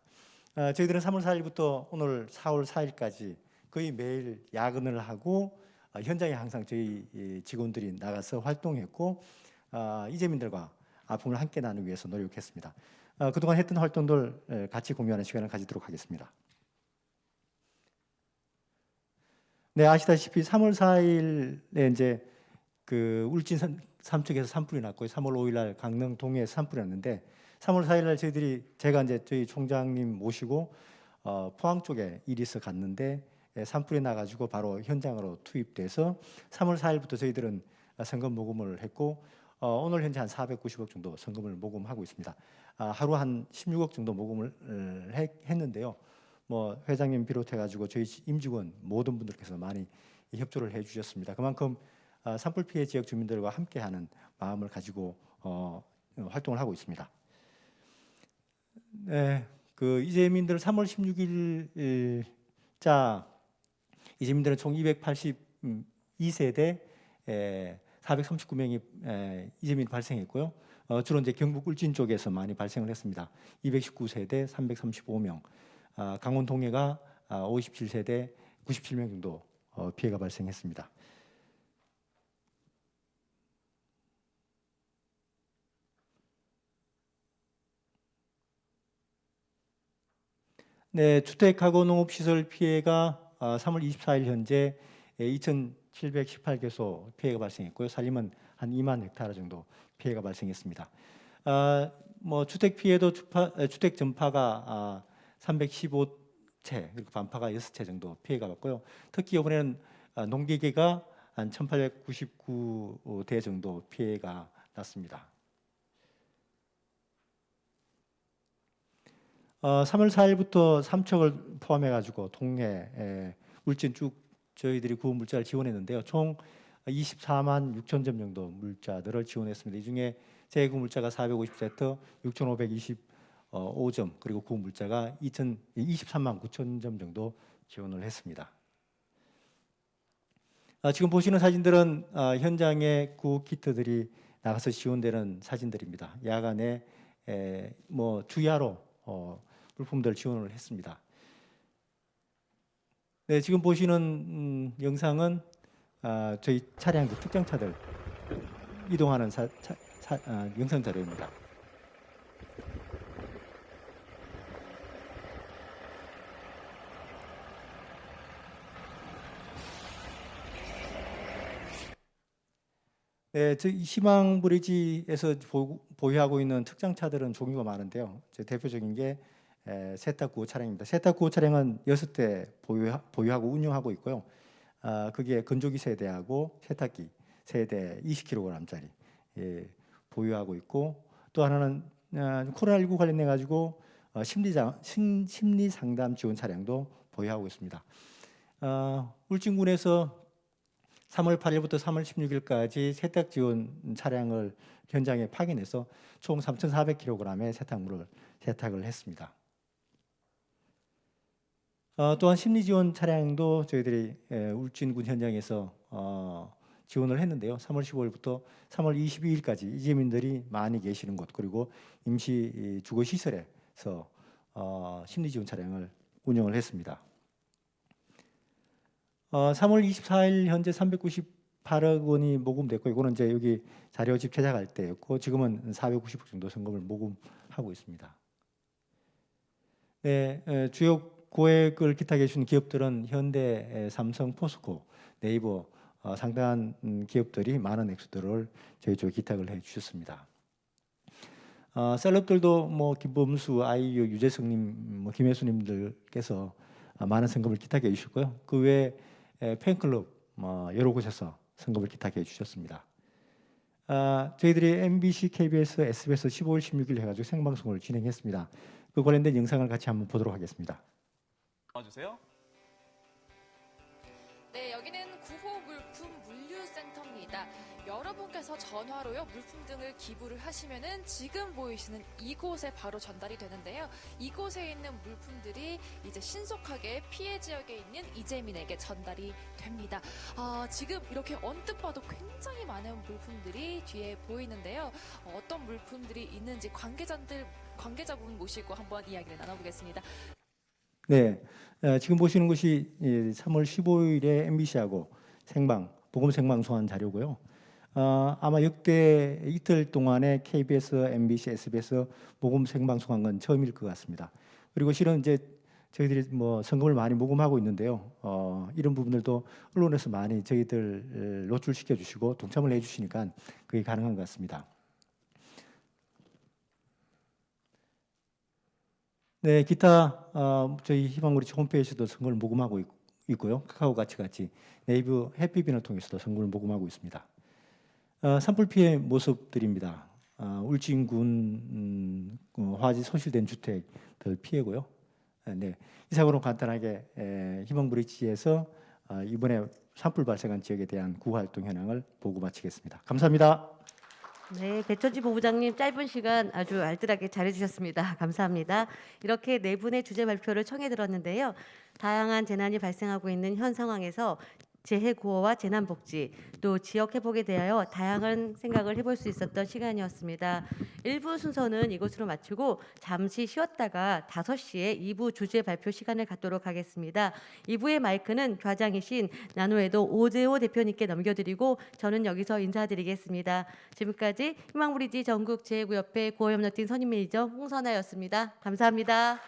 저희들은 3월 4일부터 오늘 4월 4일까지 거의 매일 야근을 하고 현장에 항상 저희 직원들이 나가서 활동했고 이재민들과 아픔을 함께 나누기 위해서 노력했습니다. 그동안 했던 활동들 같이 공유하는 시간을 가지도록 하겠습니다. 네, 아시다시피 3월 4일에 이제 그 울진 삼척에서 산불이 났고요. 3월 5일 날 강릉 동해에서 산불이 났는데 3월 4일 날 제가 이제 저희 총장님 모시고 포항 쪽에 일이 있어 갔는데 산불이 나가지고 바로 현장으로 투입돼서 3월 4일부터 저희들은 성금 모금을 했고 오늘 현재 한 490억 정도 성금을 모금하고 있습니다. 하루 한 16억 정도 모금을 했는데요. 회장님 비롯해가지고 저희 임직원 모든 분들께서 많이 협조를 해주셨습니다. 그만큼 산불 피해 지역 주민들과 함께하는 마음을 가지고 활동을 하고 있습니다. 네, 그 이재민들 3월 16일자 이재민들은 총 282세대 439명이 이재민이 발생했고요. 주로 이제 경북 울진 쪽에서 많이 발생을 했습니다. 219세대 335명, 강원 동해가 57세대 97명 정도 피해가 발생했습니다. 네, 주택하고 농업시설 피해가 3월 24일 현재 2,718개소 피해가 발생했고요. 살림은 한 2만 헥타르 정도 피해가 발생했습니다. 주택 피해도 주택 전파가 315채, 그리고 반파가 6채 정도 피해가 봤고요. 특히 이번에는 농기계가 한 1,899대 정도 피해가 났습니다. 3월 4일부터 삼척을 포함해가지고 동해, 울진 쭉 저희들이 구호 물자를 지원했는데요. 총 24만 6천 점 정도 물자들을 지원했습니다. 이 중에 재구 물자가 450세트, 6,525점, 그리고 구호 물자가 23만 9천 점 정도 지원을 했습니다. 지금 보시는 사진들은 현장에 구호 키트들이 나가서 지원되는 사진들입니다. 야간에 주야로 물품들 지원을 했습니다. 네, 지금 보시는 영상은 저희 차량들, 특정차들 이동하는 영상 자료입니다. 네, 저희 희망브리지에서 보유하고 있는 특장차들은 종류가 많은데요. 대표적인 게 세탁구호 차량입니다. 세탁구호 차량은 6대 보유하고 운영하고 있고요. 그게 건조기 세대하고 세탁기 세대 20kg짜리 보유하고 있고, 또 하나는 코로나19 관련해 가지고 심리 상담 지원 차량도 보유하고 있습니다. 울진군에서 3월 8일부터 3월 16일까지 세탁 지원 차량을 현장에 파견해서 총 3,400kg의 세탁물을 세탁을 했습니다. 또한 심리 지원 차량도 저희들이 울진군 현장에서 지원을 했는데요. 3월 15일부터 3월 22일까지 이재민들이 많이 계시는 곳, 그리고 임시 주거 시설에서 심리 지원 차량을 운영을 했습니다. 3월 24일 현재 398억 원이 모금됐고, 이거는 이제 여기 자료집 제작할 때였고, 지금은 490억 정도 성금을 모금하고 있습니다. 네, 주요 고액을 기탁해 주신 기업들은 현대, 삼성, 포스코, 네이버 상당한 기업들이 많은 액수들을 저희 쪽에 기탁을 해 주셨습니다. 셀럽들도 김범수, 아이유, 유재석님, 김혜수님들께서 많은 성금을 기탁해 주셨고요. 그 외에 팬클럽 여러 곳에서 성금을 기탁해 주셨습니다. 저희들이 MBC, KBS, SBS 15일, 16일 해가지고 생방송을 진행했습니다. 그 관련된 영상을 같이 한번 보도록 하겠습니다. 나와주세요. 네, 여기는 구호 물품 물류센터입니다. 여러분께서 전화로요 물품 등을 기부를 하시면은 지금 보이시는 이곳에 바로 전달이 되는데요. 이곳에 있는 물품들이 이제 신속하게 피해 지역에 있는 이재민에게 전달이 됩니다. 지금 이렇게 언뜻 봐도 굉장히 많은 물품들이 뒤에 보이는데요. 어떤 물품들이 있는지 관계자분 모시고 한번 이야기를 나눠보겠습니다. 네, 지금 보시는 것이 3월 15일에 MBC하고 보금 생방송한 자료고요. 아마 역대 이틀 동안에 KBS, MBC, SBS 모금 생방송한 건 처음일 것 같습니다. 그리고 실은 이제 저희들이 뭐 성금을 많이 모금하고 있는데요. 이런 부분들도 언론에서 많이 저희들 노출시켜 주시고 동참을 해주시니까 그게 가능한 것 같습니다. 네, 기타 저희 희망우리 홈페이지도 선거를 모금하고 있고요. 카카오같이 네이버 해피빈을 통해서도 선거를 모금하고 있습니다. 산불 피해 모습들입니다. 울진군 화재 소실된 주택들 피해고요. 네, 이상으로 간단하게 희망브릿지에서 이번에 산불 발생한 지역에 대한 구호활동 현황을 보고 마치겠습니다. 감사합니다. 네, 배천지 본부장님 짧은 시간 아주 알뜰하게 잘해주셨습니다. 감사합니다. 이렇게 네 분의 주제 발표를 청해 들었는데요. 다양한 재난이 발생하고 있는 현 상황에서 재해 구호와 재난복지 또 지역 회복에 대하여 다양한 생각을 해볼 수 있었던 시간이었습니다. 1부 순서는 이것으로 마치고 잠시 쉬었다가 5시에 2부 주제 발표 시간을 갖도록 하겠습니다. 2부의 마이크는 좌장이신 나노에도 오재호 대표님께 넘겨드리고 저는 여기서 인사드리겠습니다. 지금까지 희망브리지 전국 재해구협회 구호협력팀 선임 매니저 홍선아였습니다. 감사합니다.